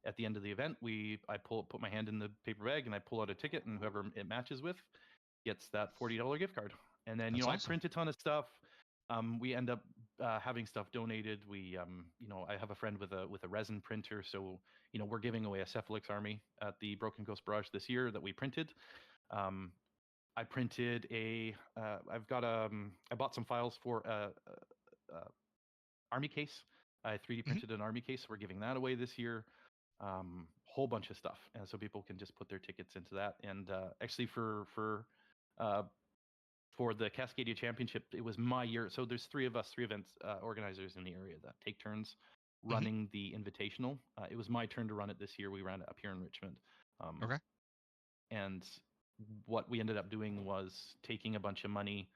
at the end of the event, I put my hand in the paper bag and I pull out a ticket, and whoever it matches with gets that $40 gift card. And then That's I awesome. print a ton of stuff. We end up having stuff donated. I have a friend with a resin printer, so we're giving away a Cephalix army at the Broken Coast Barrage this year that we printed. Um, I printed I bought some files for a army case. I 3D Hmm. printed an army case. We're giving that away this year. Whole bunch of stuff, and so people can just put their tickets into that. And actually, uh, for the Cascadia Championship, it was my year. So there's three of us, three events organizers in the area that take turns Hmm. running the invitational. It was my turn to run it this year. We ran it up here in Richmond. Um, Okay. and what we ended up doing was taking a bunch of money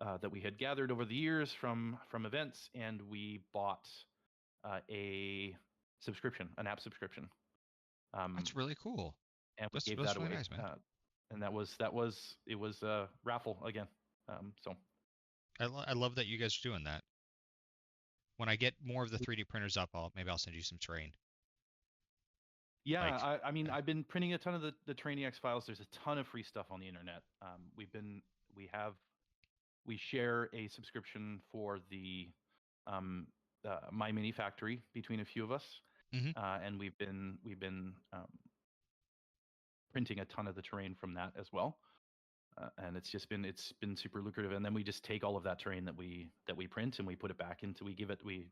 that we had gathered over the years from events, and we bought a subscription, an app subscription, um, That's really cool. and we gave That's that really away. nice, man. And it was a raffle again. So I love that you guys are doing that. When I get more of the 3D printers up, I'll send you some terrain. yeah, Like, I mean, yeah. I've been printing a ton of the Training X files. There's a ton of free stuff on the internet. We have we share a subscription for the My Mini Factory between a few of us, Hmm. and we've been printing a ton of the terrain from that as well. And it's been super lucrative. And then we just take all of that terrain that we print and we put it back into we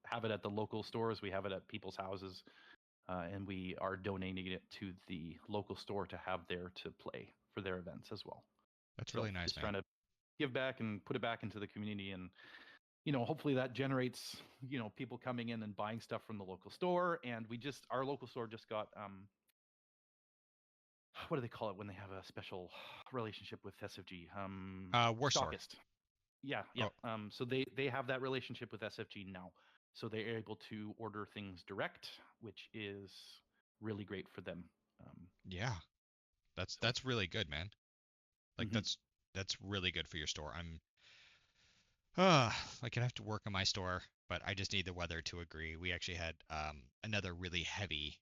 have it at the local stores, we have it at people's houses, and we are donating it to the local store to have there to play for their events as well. That's So really nice, just man. trying to give back and put it back into the community, and hopefully that generates people coming in and buying stuff from the local store. And our local store just got what do they call it when they have a special relationship with SFG? Warsaw. Stockist. Yeah, yeah. Oh, So they have that relationship with SFG now, so they're able to order things direct, which is really great for them. Um, yeah. That's so that's really good, man. Like mhm. that's really good for your store. I could have to work on my store, but I just need the weather to agree. We actually had another really heavy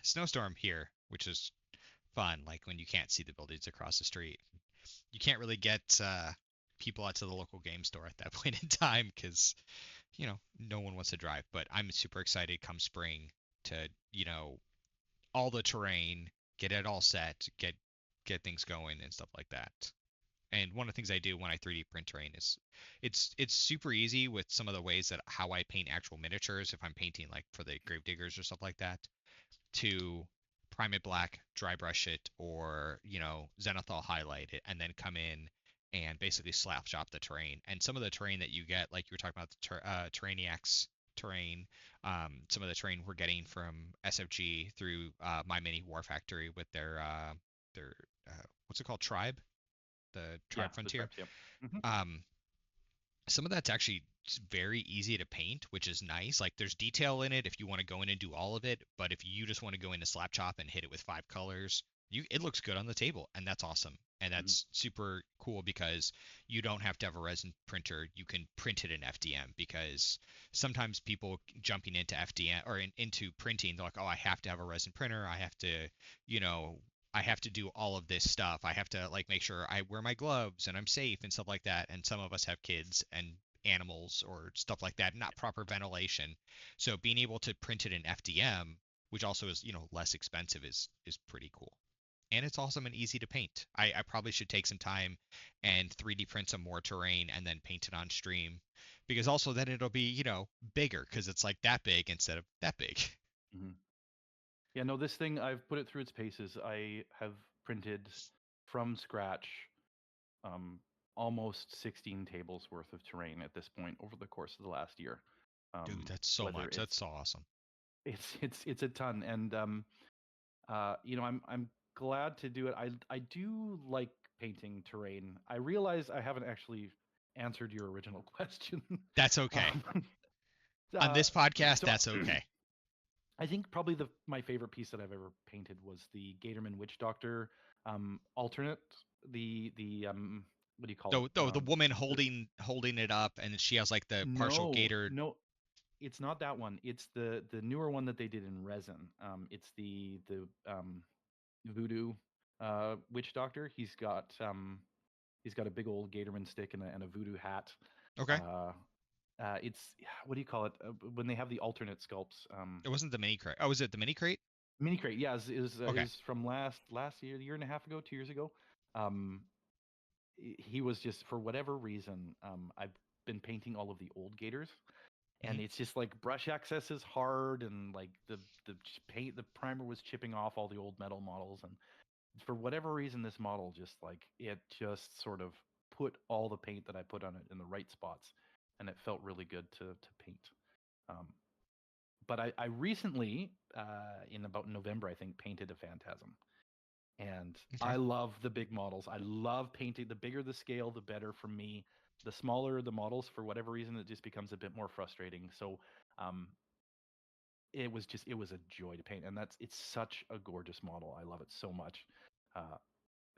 snowstorm here, which is fun, like when you can't see the buildings across the street. You can't really get people out to the local game store at that point in time because no one wants to drive. But I'm super excited come spring to all the terrain, get it all set, get things going and stuff like that. And one of the things I do when I 3D print terrain is it's super easy with some of the ways that how I paint actual miniatures if I'm painting like for the gravediggers or stuff like that to prime it black, dry brush it, or zenithal highlight it, and then come in and basically slap shop the terrain. And some of the terrain that you get, like you were talking about the Terraniacs terrain, some of the terrain we're getting from SFG through My Mini War Factory with their what's it called, Tribe, the Yeah, Tribe the Frontier. tribes. Yep. Hmm. Um, some of that's actually very easy to paint, which is nice. Like there's detail in it if you want to go in and do all of it, but if you just want to go into slap chop and hit it with 5 colors, it looks good on the table, and that's awesome. And Hmm. that's super cool because you don't have to have a resin printer. You can print it in FDM because sometimes people jumping into FDM or into printing, they're like, oh, I have to have a resin printer. You know, I have to do all of this stuff. I have to like make sure I wear my gloves and I'm safe and stuff like that. And some of us have kids and animals or stuff like that, not proper ventilation. So being able to print it in FDM, which also is, less expensive is pretty cool. And it's awesome and easy to paint. I probably should take some time and 3D print some more terrain and then paint it on stream because also then it'll be, bigger because it's like that big instead of that big. Hmm. Yeah, no, this thing I've put it through its paces. I have printed from scratch um, almost 16 tables worth of terrain at this point over the course of the last year. Dude, that's so Whether much. That's so awesome. it's a ton, and I'm glad to do it. I do like painting terrain. I realize I haven't actually answered your original question. That's okay. um, On uh, this podcast, so that's okay. I think probably the my favorite piece that I've ever painted was the Gatorman Witch Doctor alternate. The what do you call it? The woman holding it up and she has like the partial No, gator. no, it's not that one. It's the newer one that they did in resin. It's the voodoo witch doctor. He's got a big old Gatorman stick and a voodoo hat. Okay. Uh, it's what do you call it when they have the alternate sculpts? It wasn't the mini crate. Oh, was it the mini crate? Mini crate, yeah, Okay. is from last year and a half ago, 2 years ago. Um, he was just for whatever reason. I've been painting all of the old Gators, Hmm. and it's just like brush access is hard, and like the primer was chipping off all the old metal models, and for whatever reason, this model just sort of put all the paint that I put on it in the right spots, and it felt really good to paint. Um, but I recently, in about November, I think, painted a Phantasm. And Okay. I love the big models. I love painting. The bigger the scale, the better for me. The smaller the models, for whatever reason, it just becomes a bit more frustrating. So um, it was a joy to paint, and it's such a gorgeous model. I love it so much.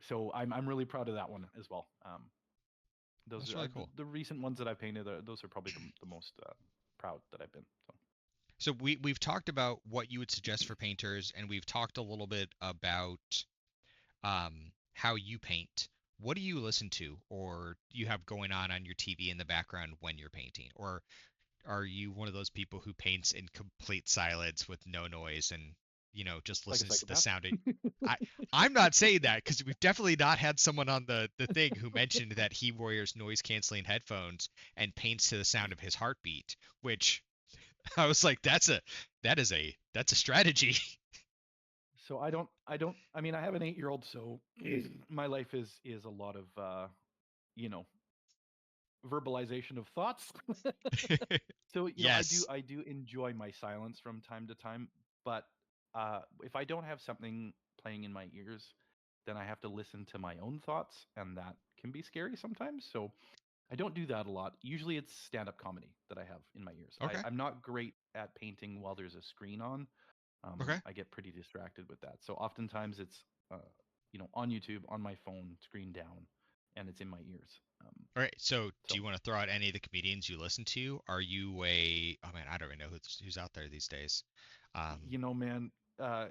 So I'm really proud of that one as well. Those That's are really cool. the recent ones that I painted. Those are probably the most proud that I've been. So. So we've talked about what you would suggest for painters, and we've talked a little bit about how you paint. What do you listen to, or you have going on your TV in the background when you're painting, or are you one of those people who paints in complete silence with no noise and just Like a listens to the psychopath. sound? I I'm not saying that because we've definitely not had someone on the thing who mentioned that he wears noise canceling headphones and paints to the sound of his heartbeat, which I was like, that's a strategy. So I mean, I have an 8-year-old, so my life is a lot of you know verbalization of thoughts. So Yes. I do enjoy my silence from time to time, but if I don't have something playing in my ears, then I have to listen to my own thoughts, and that can be scary sometimes. So I don't do that a lot. Usually it's stand-up comedy that I have in my ears. Okay. I'm not great at painting while there's a screen on. Okay. I get pretty distracted with that. So oftentimes it's on YouTube on my phone, screen down, and it's in my ears. All right. So, do So you want to throw out any of the comedians you listen to? Are you a? Oh man, I don't even know who's out there these days. Um, man, uh,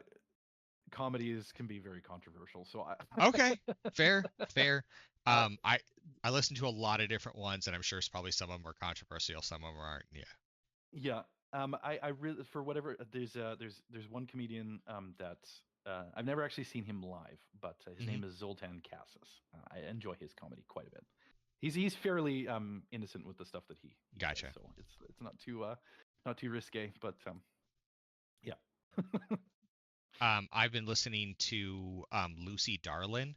comedies can be very controversial. So Okay, fair, fair. uh, I listen to a lot of different ones, and I'm sure it's probably some of them are controversial, some of them aren't. Yeah. yeah, I really for whatever there's one comedian that I've never actually seen him live, but his Hmm. name is Zoltan Cassis. I enjoy his comedy quite a bit. He's fairly innocent with the stuff that he says, Gotcha. so it's not too risque, but yeah. I've been listening to Lucy Darling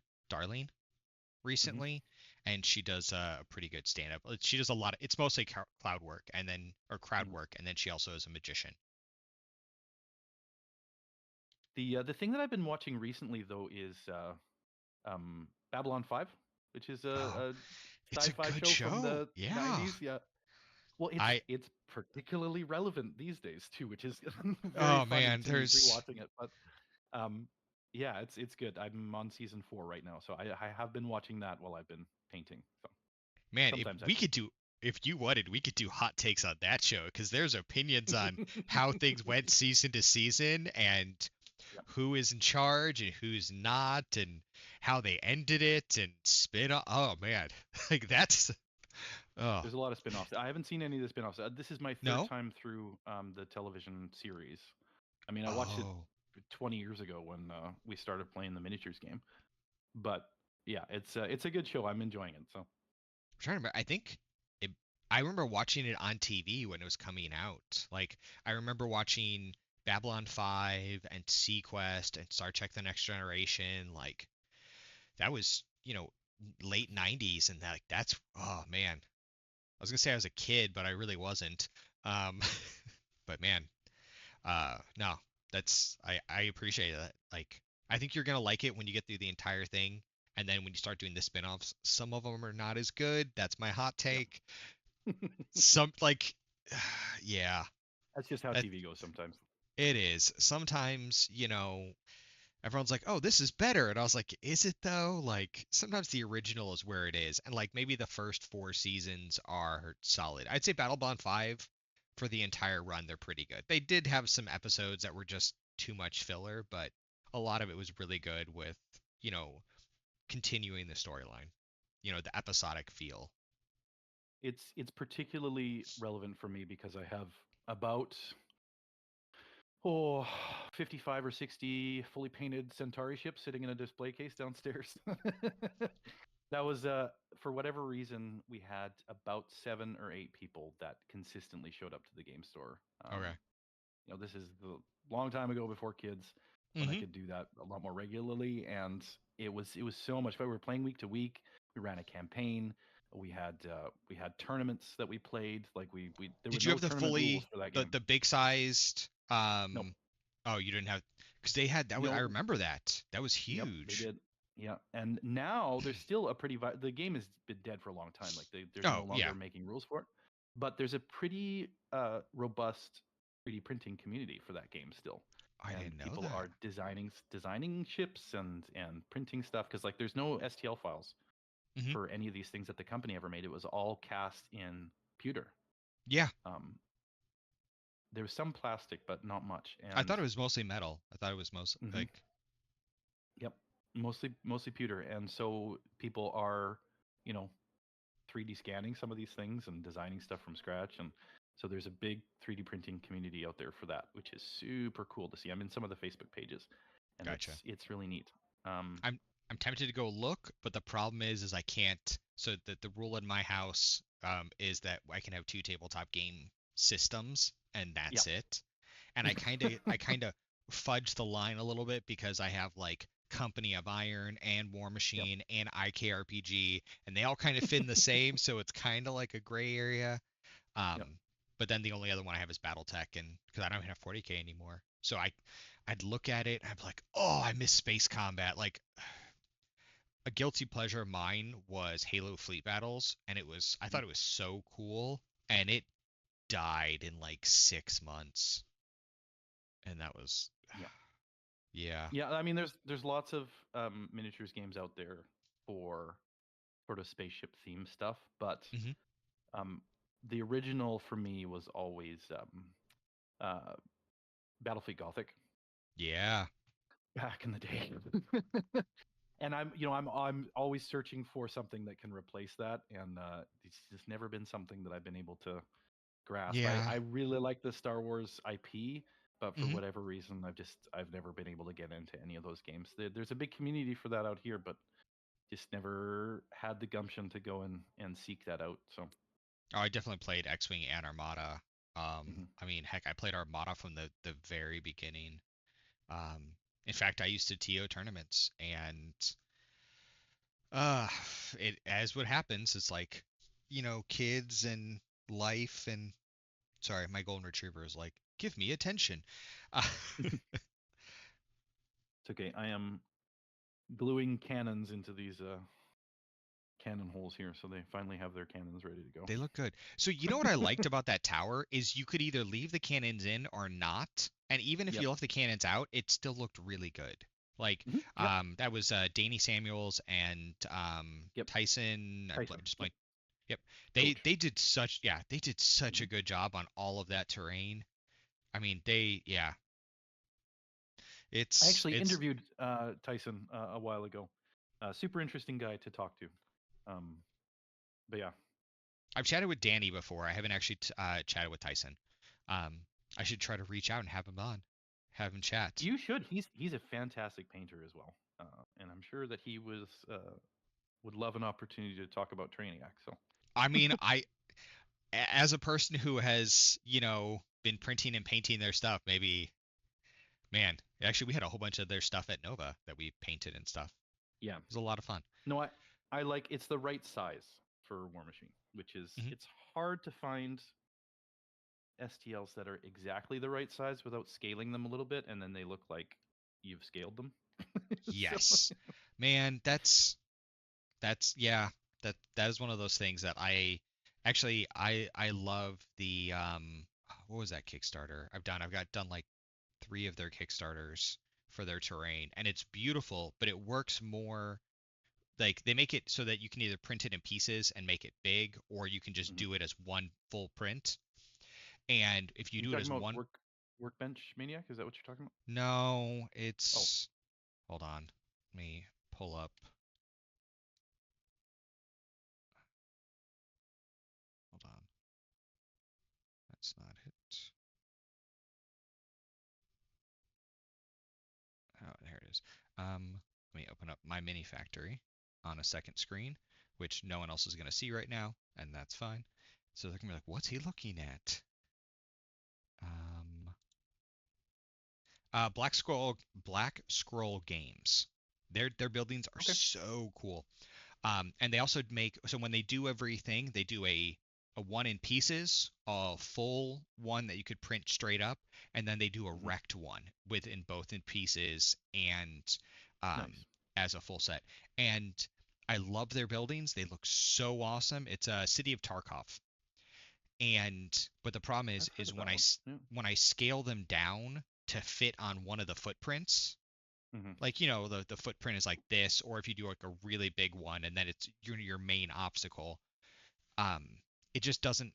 Hmm. recently, and she does a pretty good stand-up. She does a lot of, it's mostly cloud work and then or crowd Hmm. work, and then she also is a magician. The thing that I've been watching recently though is Babylon 5, which is Oh, a it's a sci-fi good show from show. the Yeah. 90s. Yeah. Well, I it's particularly relevant these days too, which is very oh funny man, to me there's rewatching it. But um, yeah, it's good. I'm on season 4 right now, so I have been watching that while I've been painting. So man, if sometimes I we paint. could do if you wanted, we could do hot takes on that show because there's opinions on how things went season to season and Yeah, who is in charge and who's not and how they ended it and spin off. Oh man, like that's oh there's a lot of spin-offs. I haven't seen any of the spin-offs. This is my third no. time through the television series. I mean, I watched it Oh, 20 years ago when we started playing the miniatures game. But yeah, it's a good show. I'm enjoying it. So I'm trying to remember. I think it, I remember watching it on TV when it was coming out. Like I remember watching Babylon 5 and Sequest and Star Trek: The Next Generation. Like that was, late 90s and that, like that's oh man. I was gonna say I was a kid, but I really wasn't. Um, but man, no, I appreciate that. Like I think you're gonna like it when you get through the entire thing, and then when you start doing the spin-offs, some of them are not as good. That's my hot yep. take. Some like, yeah, That's just how that TV goes sometimes. it is. Sometimes, everyone's like, "Oh, this is better," and I was like, "Is it though?" Like sometimes the original is where it is, and like maybe the first 4 seasons are solid. I'd say Battlebond 5 for the entire run, they're pretty good. They did have some episodes that were just too much filler, but a lot of it was really good with, you know, continuing the storyline, the episodic feel. It's particularly relevant for me because I have about oh 55 or 60 fully painted Centauri ships sitting in a display case downstairs. That was for whatever reason we had about 7 or 8 people that consistently showed up to the game store. Okay. This is the long time ago before kids when I Hmm. could do that a lot more regularly, and it was so much fun. We were playing week to week. We ran a campaign. We had tournaments that we played. Like we there were Did you no have the tournament rules fully for that the game. the big sized Nope. oh, you didn't have because they had that was I No. remember that. That was Yep, they huge. did. Yeah, and now there's still a pretty the game has been dead for a long time. Like there's no Oh, yeah. longer making rules for it, but there's a pretty robust 3D printing community for that game still, I didn't and know people that. are designing ships and printing stuff because like there's no STL files Hmm. for any of these things that the company ever made. It was all cast in pewter. Yeah. Um, there was some plastic, but not much. I And thought it was mostly metal. I thought it was most mhm, like yep, mostly pewter. And so people are, you know, 3D scanning some of these things and designing stuff from scratch. And so there's a big 3D printing community out there for that, which is super cool to see. I'm in some of the Facebook pages, and gotcha. it's really neat. Um, I'm I'm tempted to go look, but the problem is I can't. So the rule in my house is that I can have two tabletop game systems and yeah, that's it. And I kind of fudge the line a little bit because I have like Company of Iron and War yep, Machine and IKRPG and they all kind of fit in the same, so it's kind of like a gray area. yep, Um, but then the only other one I have is BattleTech, and because I don't have 40K anymore, so I'd look at it and I'm like, oh, I miss space combat. Like a guilty pleasure of mine was Halo Fleet Battles, and I mhm, thought it was so cool, and it died in like 6 months, and that was yeah, yeah. yeah. I mean, there's lots of miniatures games out there for sort of spaceship theme stuff, but Hmm. um, the original for me was always uh, Battlefleet Gothic. Yeah. back in the day. And I'm always searching for something that can replace that, and it's just never been something that I've been able to grasp. Yeah. I really like the Star Wars IP, but for Hmm. whatever reason, I've never been able to get into any of those games. There's a big community for that out here, but just never had the gumption to go and seek that out. So, Oh, I definitely played X-Wing and Armada. mhm. I mean, heck, I played Armada from the very beginning. Um, in fact, I used to TO tournaments, and uh, it as what happens, it's like, kids and life, and sorry, my golden retriever is like, give me attention. Uh, It's okay. I am gluing cannons into these cannon holes here, so they finally have their cannons ready to go. They look good. So you know what I liked about that tower is you could either leave the cannons in or not, and even if Yep. you left the cannons out, it still looked really good. Like Yep. that was Danny Samuels and Yep. Tyson. Tyson. Just Yep. my yep. They Coach. they did such they did such a Mhm. good job on all of that terrain. I mean they yeah I it's actually it's interviewed Tyson a while ago. Super interesting guy to talk to. Um, but yeah, I've chatted with Danny before. I haven't actually chatted with Tyson. Um, I should try to reach out and have him on, have him chat. you should. He's a fantastic painter as well, and I'm sure that he would love an opportunity to talk about Trainiac. So I mean, as a person who has, been printing and painting their stuff, maybe, man, actually, we had a whole bunch of their stuff at Nova that we painted and stuff. yeah, It was a lot of fun. no, I like it's the right size for War Machine, which is Hmm. it's hard to find STLs that are exactly the right size without scaling them a little bit, and then they look like you've scaled them. So Yes, man, yeah, that is one of those things that I love the what was that Kickstarter I've got done like three of their Kickstarters for their terrain, and it's beautiful, but it works more like they make it so that you can either print it in pieces and make it big, or you can just mhm. do it as one full print. And if you You do it talking as about one, Workbench Maniac? Is that what you're talking about? no, Oh, it's hold on, let me pull up. Hold on, that's not it. Oh, there it is. Let me open up my mini factory on a second screen, which no one else is going to see right now, and that's fine. So they're going to be like, what's he looking at? Um, Black Scroll Games. Their buildings are okay. so cool. And they also make so when they do everything, they do a one in pieces, a full one that you could print straight up, and then they do a Hmm. wrecked one within both in pieces and um, Nice. as a full set. And I love their buildings. They look so awesome. It's a city of Tarkov. And but the problem I've heard is of that one. Yeah. when I scale them down to fit on one of the footprints, Hmm. like the footprint is like this, or if you do like a really big one and then it's your main obstacle, um it just doesn't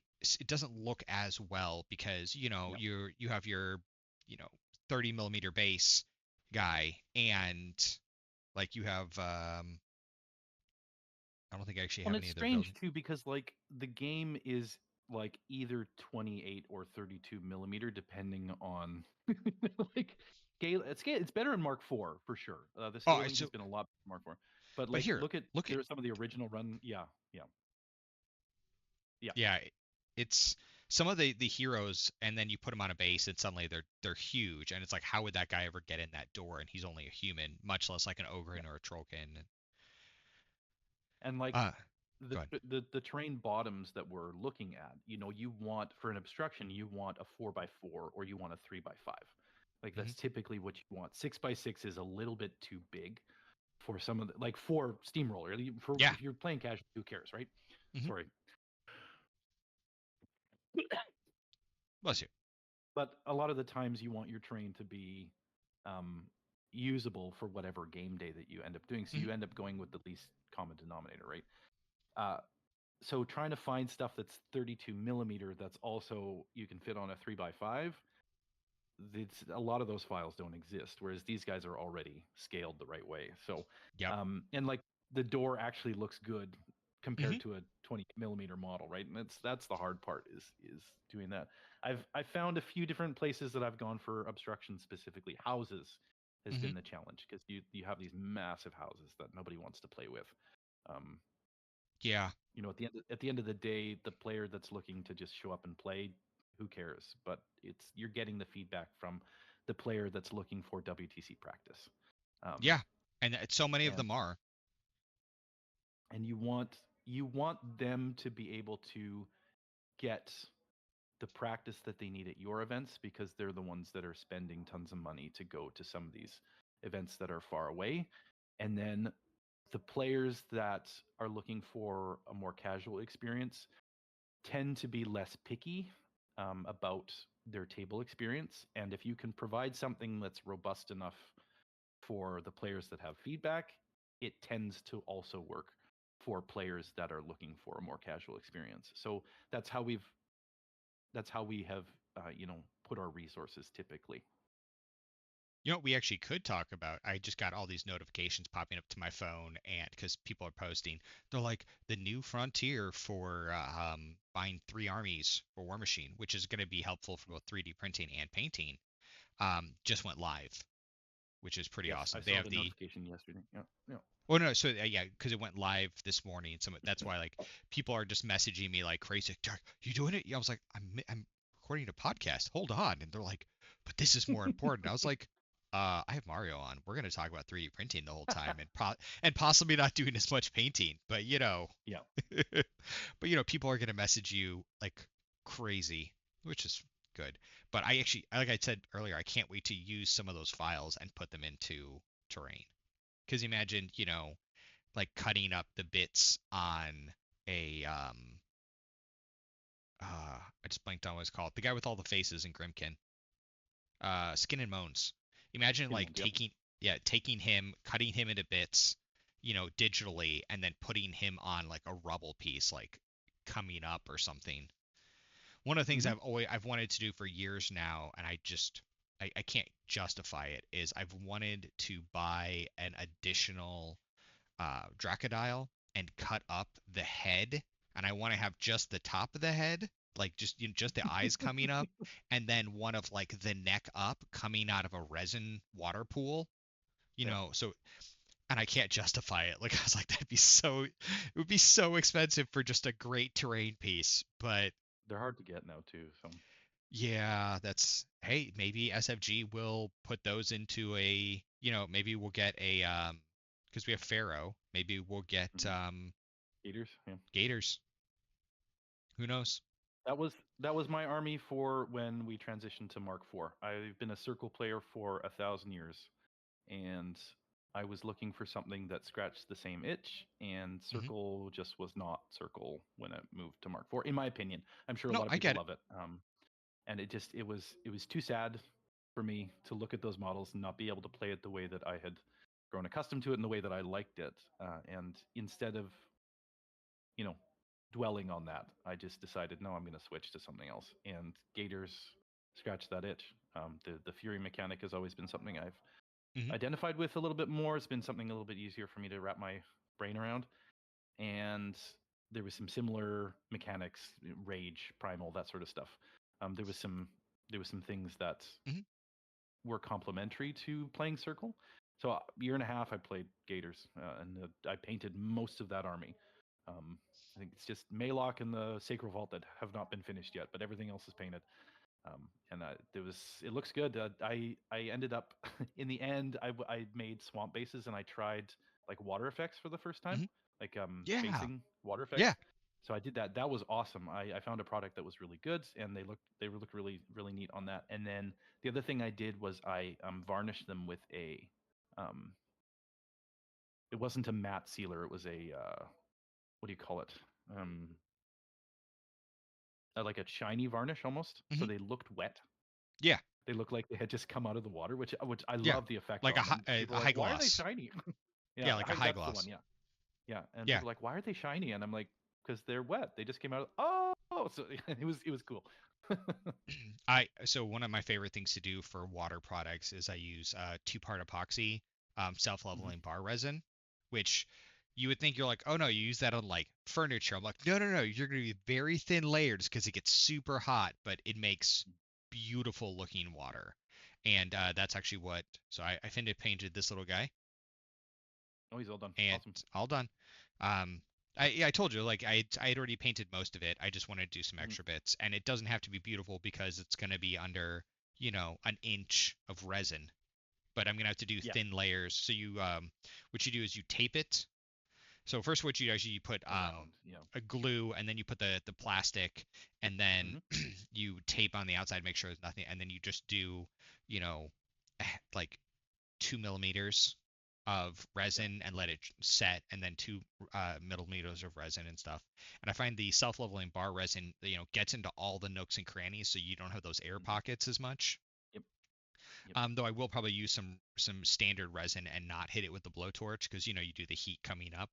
look as well because Yeah. you have your you know 30 millimeter base guy, and like you have I don't think I actually Well, have and any it's of their strange building. too because like the game is like either 28 or 32 millimeter, depending on like scale. It's better in Mark IV for sure. The Oh, scaling so has been a lot better in Mark IV, but but like here look at look at there's some of the original run. Yeah, yeah, yeah. yeah, it's some of the heroes, and then you put them on a base, and suddenly they're huge, and it's like, how would that guy ever get in that door? And he's only a human, much less like an Yeah. ogre or a trollkin. And, And like uh, the go ahead. the terrain bottoms that we're looking at, you want for an obstruction, you want a 4x4 or you want a 3x5. Like Hmm. that's typically what you want. 6x6 is a little bit too big for some of the like for steamroller. For Yeah. if you're playing casual, who cares, right? Hmm. Sorry, Bless you. but a lot of the times you want your train to be um, usable for whatever game day that you end up doing. So Hmm. you end up going with the least common denominator, right? Uh, so trying to find stuff that's 32 millimeter that's also you can fit on a 3x5 a lot of those files don't exist, whereas these guys are already scaled the right way. So, Yep. and like the door actually looks good Hmm. compared to a 20 millimeter model, right? And that's the hard part is doing that. I've found a few different places that I've gone for obstruction specifically. Houses has Hmm. been the challenge because you have these massive houses that nobody wants to play with. Um, Yeah. at the end of the day, the player that's looking to just show up and play, who cares? But you're getting the feedback from the player that's looking for WTC practice, um, Yeah. And so many of and them are. and you want them to be able to get the practice that they need at your events because they're the ones that are spending tons of money to go to some of these events that are far away, and then the players that are looking for a more casual experience tend to be less picky about their table experience. And if you can provide something that's robust enough for the players that have feedback, it tends to also work for players that are looking for a more casual experience. So that's how we've that's how we have put our resources typically. You know what we actually could talk about? I just got all these notifications popping up to my phone, and because people are posting, they're like the new frontier for buying 3 armies for War Machine, which is going to be helpful for both 3D printing and painting. Just went live, which is pretty Yes, I awesome. They saw have the the notification yesterday. Yeah, yeah. well, no, so yeah, because it went live this morning, so that's why like people are just messaging me like crazy. Like, you doing it? Yeah, I was like, I'm recording a podcast. Hold on, and they're like, but this is more important. I was like, I have Mario on. We're gonna talk about 3D printing the whole time, and possibly not doing as much painting, but Yeah. but people are gonna message you like crazy, which is good. But I actually, like I said earlier, I can't wait to use some of those files and put them into terrain. Because imagine, like cutting up the bits on a I just blanked on what it's called. The guy with all the faces in Grimkin. Skin and Bones. Imagine Skin like mold. Yep. taking him, cutting him into bits, digitally, and then putting him on like a rubble piece, like coming up or something. One of the things Hmm. I've wanted to do for years now, and I can't justify it, is I've wanted to buy an additional Dracodile and cut up the head, and I want to have just the top of the head, like just the eyes coming up, and then one of like the neck up coming out of a resin water pool. Yeah. So and I can't justify it. Like I was like, it would be so expensive for just a great terrain piece. But They're hard to get now too. So. yeah, hey, maybe SFG will put those into maybe we'll get a because we have Pharaoh, maybe we'll get Mhm. Gators. Yeah. Gators. Who knows? That was my army for when we transitioned to Mark IV. I've been a Circle player for 1,000 years, and I was looking for something that scratched the same itch, and Hmm. Circle just was not Circle when it moved to Mark IV, in my opinion. I'm sure a No, lot of I people get it. love it, and it was too sad for me to look at those models and not be able to play it the way that I had grown accustomed to it and the way that I liked it. And instead of you know, dwelling on that, I just decided, no, I'm going to switch to something else. And Gators scratch that itch. The Fury mechanic has always been something I've Hmm. identified with a little bit more. It's been something a little bit easier for me to wrap my brain around. And there was some similar mechanics, rage, primal, that sort of stuff. There was some things that Hmm. were complementary to playing Circle. So a year and a half, I played Gators, and I painted most of that army. Um, I think it's just Maylock and the Sacred Vault that have not been finished yet, but everything else is painted. And it looks good. I ended up in the end I made swamp bases and I tried like water effects for the first time, Hmm. like Yeah. spacing water Yeah. effects. So I did that. That was awesome. I found a product that was really good, and they looked really really neat on that. And then the other thing I did was I varnished them with a um, it wasn't a matte sealer. It was a what do you call it? Um, like a shiny varnish almost. So Hmm. they looked wet. Yeah. They looked like they had just come out of the water, which I Yeah. love the effect Like on. And people a are high like, "Why are they gloss. shiny?" Yeah, Yeah, like a high that's the one. gloss. Yeah, yeah. And Yeah. people are like, "Why are they shiny?" And I'm like, "Because they're wet. They just came out of." Oh, oh, so it was cool. I so one of my favorite things to do for water products is I use two-part epoxy Mhm. self-leveling bar resin, which you would think you're like, oh no, you use that on like furniture. I'm like, no, no, no, you're gonna be very thin layers because it gets super hot, but it makes beautiful looking water. And that's actually what. So I finished painted this little guy, Oh, he's all done. and Awesome. all done. Um, yeah, I told you like I had already painted most of it. I just wanted to do some Mhm. extra bits, and it doesn't have to be beautiful because it's gonna be under an inch of resin. But I'm gonna have to do Yeah, thin layers. So what you do is you tape it. So first, what you actually you put around. Yeah. a glue, and then you put the plastic, and then Hmm. you tape on the outside, make sure there's nothing, and then you just do you know like 2 millimeters of Yeah. resin and let it set, and then 2 millimeters of resin and stuff. And I find the self-leveling bar resin, gets into all the nooks and crannies, so you don't have those air Hmm. pockets as much. Yep. Yep. Though I will probably use some standard resin and not hit it with the blowtorch because you do the heat coming up,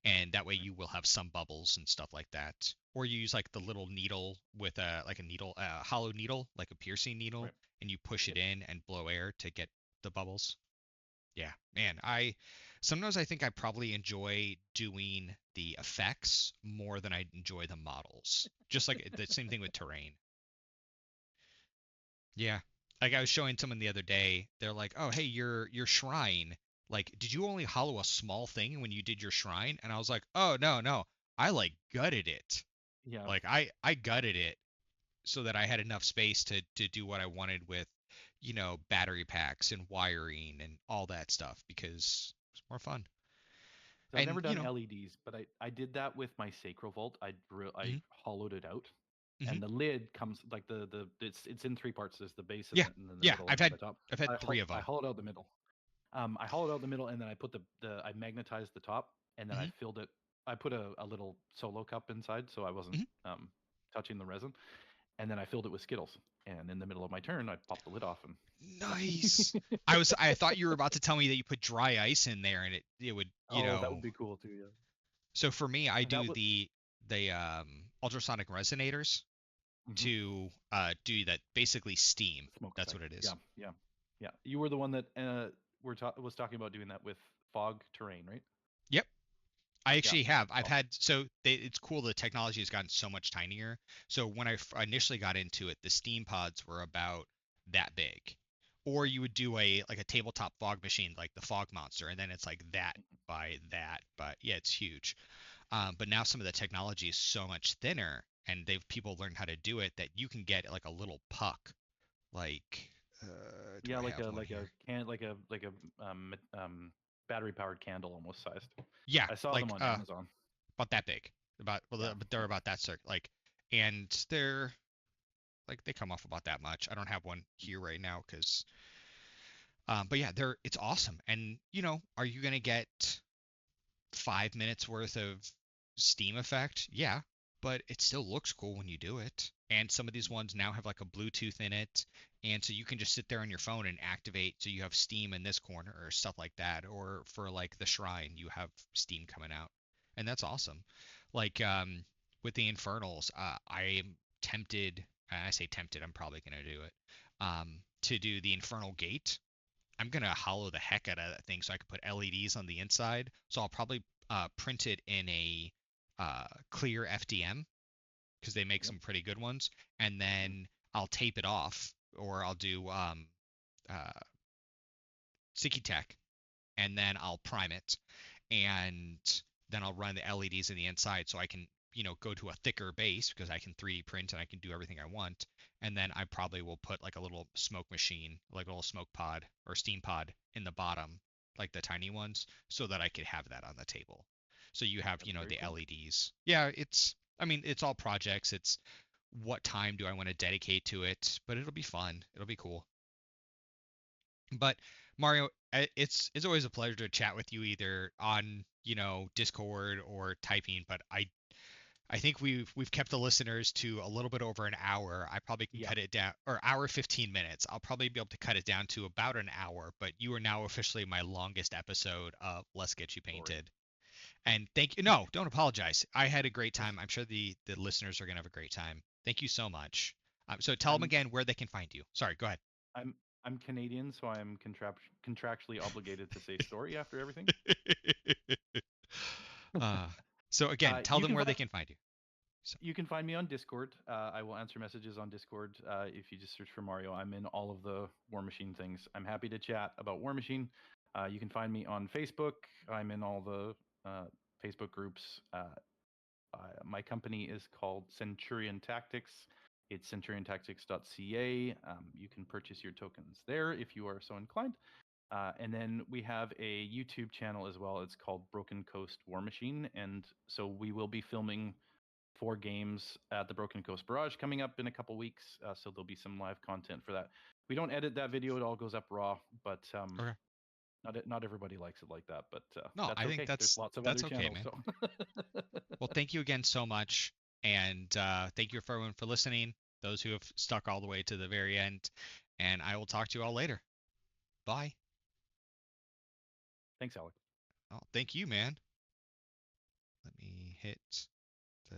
and that way Right. you will have some bubbles and stuff like that. Or you use like the little needle with a needle, hollow needle, like a piercing needle, Right. and you push it Yep. in and blow air to get the bubbles. Yeah, man, I sometimes I think I probably enjoy doing the effects more than I enjoy the models. Just like the same thing with terrain. Yeah. Like I was showing someone the other day, they're like, "Oh, hey, your shrine. Like, did you only hollow a small thing when you did your shrine?" And I was like, "Oh, no, no. I like gutted it. Yeah. Like I gutted it so that I had enough space to do what I wanted with, battery packs and wiring and all that stuff because it's more fun." So I've And, never done LEDs, but I did that with my Sacro Vault. I mhm, hollowed it out, mhm. and the lid comes like the it's in three parts. There's the base Yeah. and then the Yeah, middle I've and then had the top. I've had 3 of I them. hollowed out the middle. I hollowed out the middle, and then I put I magnetized the top, and then I Mhm. filled it. I put a little solo cup inside, so I wasn't Mhm. touching the resin, and then I filled it with Skittles. And in the middle of my turn, I popped the lid off, Nice. and I thought you were about to tell me that you put dry ice in there and it would, oh, that would be cool too. Yeah, so for me I that do was the ultrasonic resonators mhm, to do that basically steam. smoke That's effect. what it Yeah, is. yeah, yeah. You were the one that was talking about doing that with fog terrain, right? Yep. I Yeah, actually have. it's I've awesome. had it's cool. The technology has gotten so much tinier. So when initially got into it, the steam pods were about that big, or Right. you would do a like a tabletop fog machine like the Fog Monster, and then it's like that Mhm. by that. But yeah, it's huge. But now some of the technology is so much thinner, and they've people learned how to do it that you can get like a little puck. Like, do Yeah, I have one like a here? can like a battery powered candle almost sized. Yeah, I saw them like on Amazon. about that big. Yeah, But they're yeah. about that like, and they're like they come off about that much. I don't have one here right now because, but yeah, it's awesome. And are you gonna get 5 minutes worth of steam effect? Yeah, but it still looks cool when you do it. And some of these ones now have like a Bluetooth in it, and so you can just sit there on your phone and activate. So you have steam in this corner or stuff like that. Or for like the shrine, you have steam coming out, and that's awesome. Like with the infernals, I am tempted. I say tempted. I'm probably gonna do it. To do the infernal gate, I'm gonna hollow the heck out of that thing so I can put LEDs on the inside. So I'll probably print it in a clear FDM because they make Yep. some pretty good ones, and Mhm. then I'll tape it off, or I'll do uh, sticky tack, and then I'll prime it, and then I'll run the LEDs in the inside so I can go to a thicker base because I can 3D print and I can do everything I want. And then I probably will put like a little smoke machine, like a little smoke pod or steam pod in the bottom, like the tiny ones, so that I could have that on the table. So you have, That's very the cool. LEDs. Yeah, I mean, it's all projects. It's what time do I want to dedicate to it, but it'll be fun. It'll be cool. But Mario, it's always a pleasure to chat with you either on, Discord or typing, but I think we've kept the listeners to a little bit over an hour. I probably can Yeah, cut it down, or hour 15 minutes. I'll probably be able to cut it down to about an hour, but you are now officially my longest episode of Let's Get You sorry. Painted. And thank you. No, don't apologize. I had a great time. I'm sure the listeners are gonna have a great time. Thank you so much. So tell them I'm again where they can find you. Sorry, go ahead. I'm I'm Canadian, so I'm contractually obligated to say sorry after everything. uh, so again, tell You them can where they find can find you. So, you can find me on Discord. I will answer messages on Discord if you just search for Mario. I'm in all of the War Machine things. I'm happy to chat about War Machine. You can find me on Facebook. I'm in all the Facebook groups. My company is called Centurion Tactics. It's centuriontactics.ca. You can purchase your tokens there if you are so inclined. And then we have a YouTube channel as well. It's called Broken Coast War Machine. And so we will be filming 4 games at the Broken Coast Barrage coming up in a couple weeks. So there'll be some live content for that. We don't edit that video; it all goes up raw. But okay. not everybody likes it like that. But No, that's I think okay. There's lots of other that's okay, channels. man. So Well, thank you again so much, and thank you for everyone for listening. Those who have stuck all the way to the very end, and I will talk to you all later. Bye. thanks, Alex. Oh, thank you, man. Let me hit the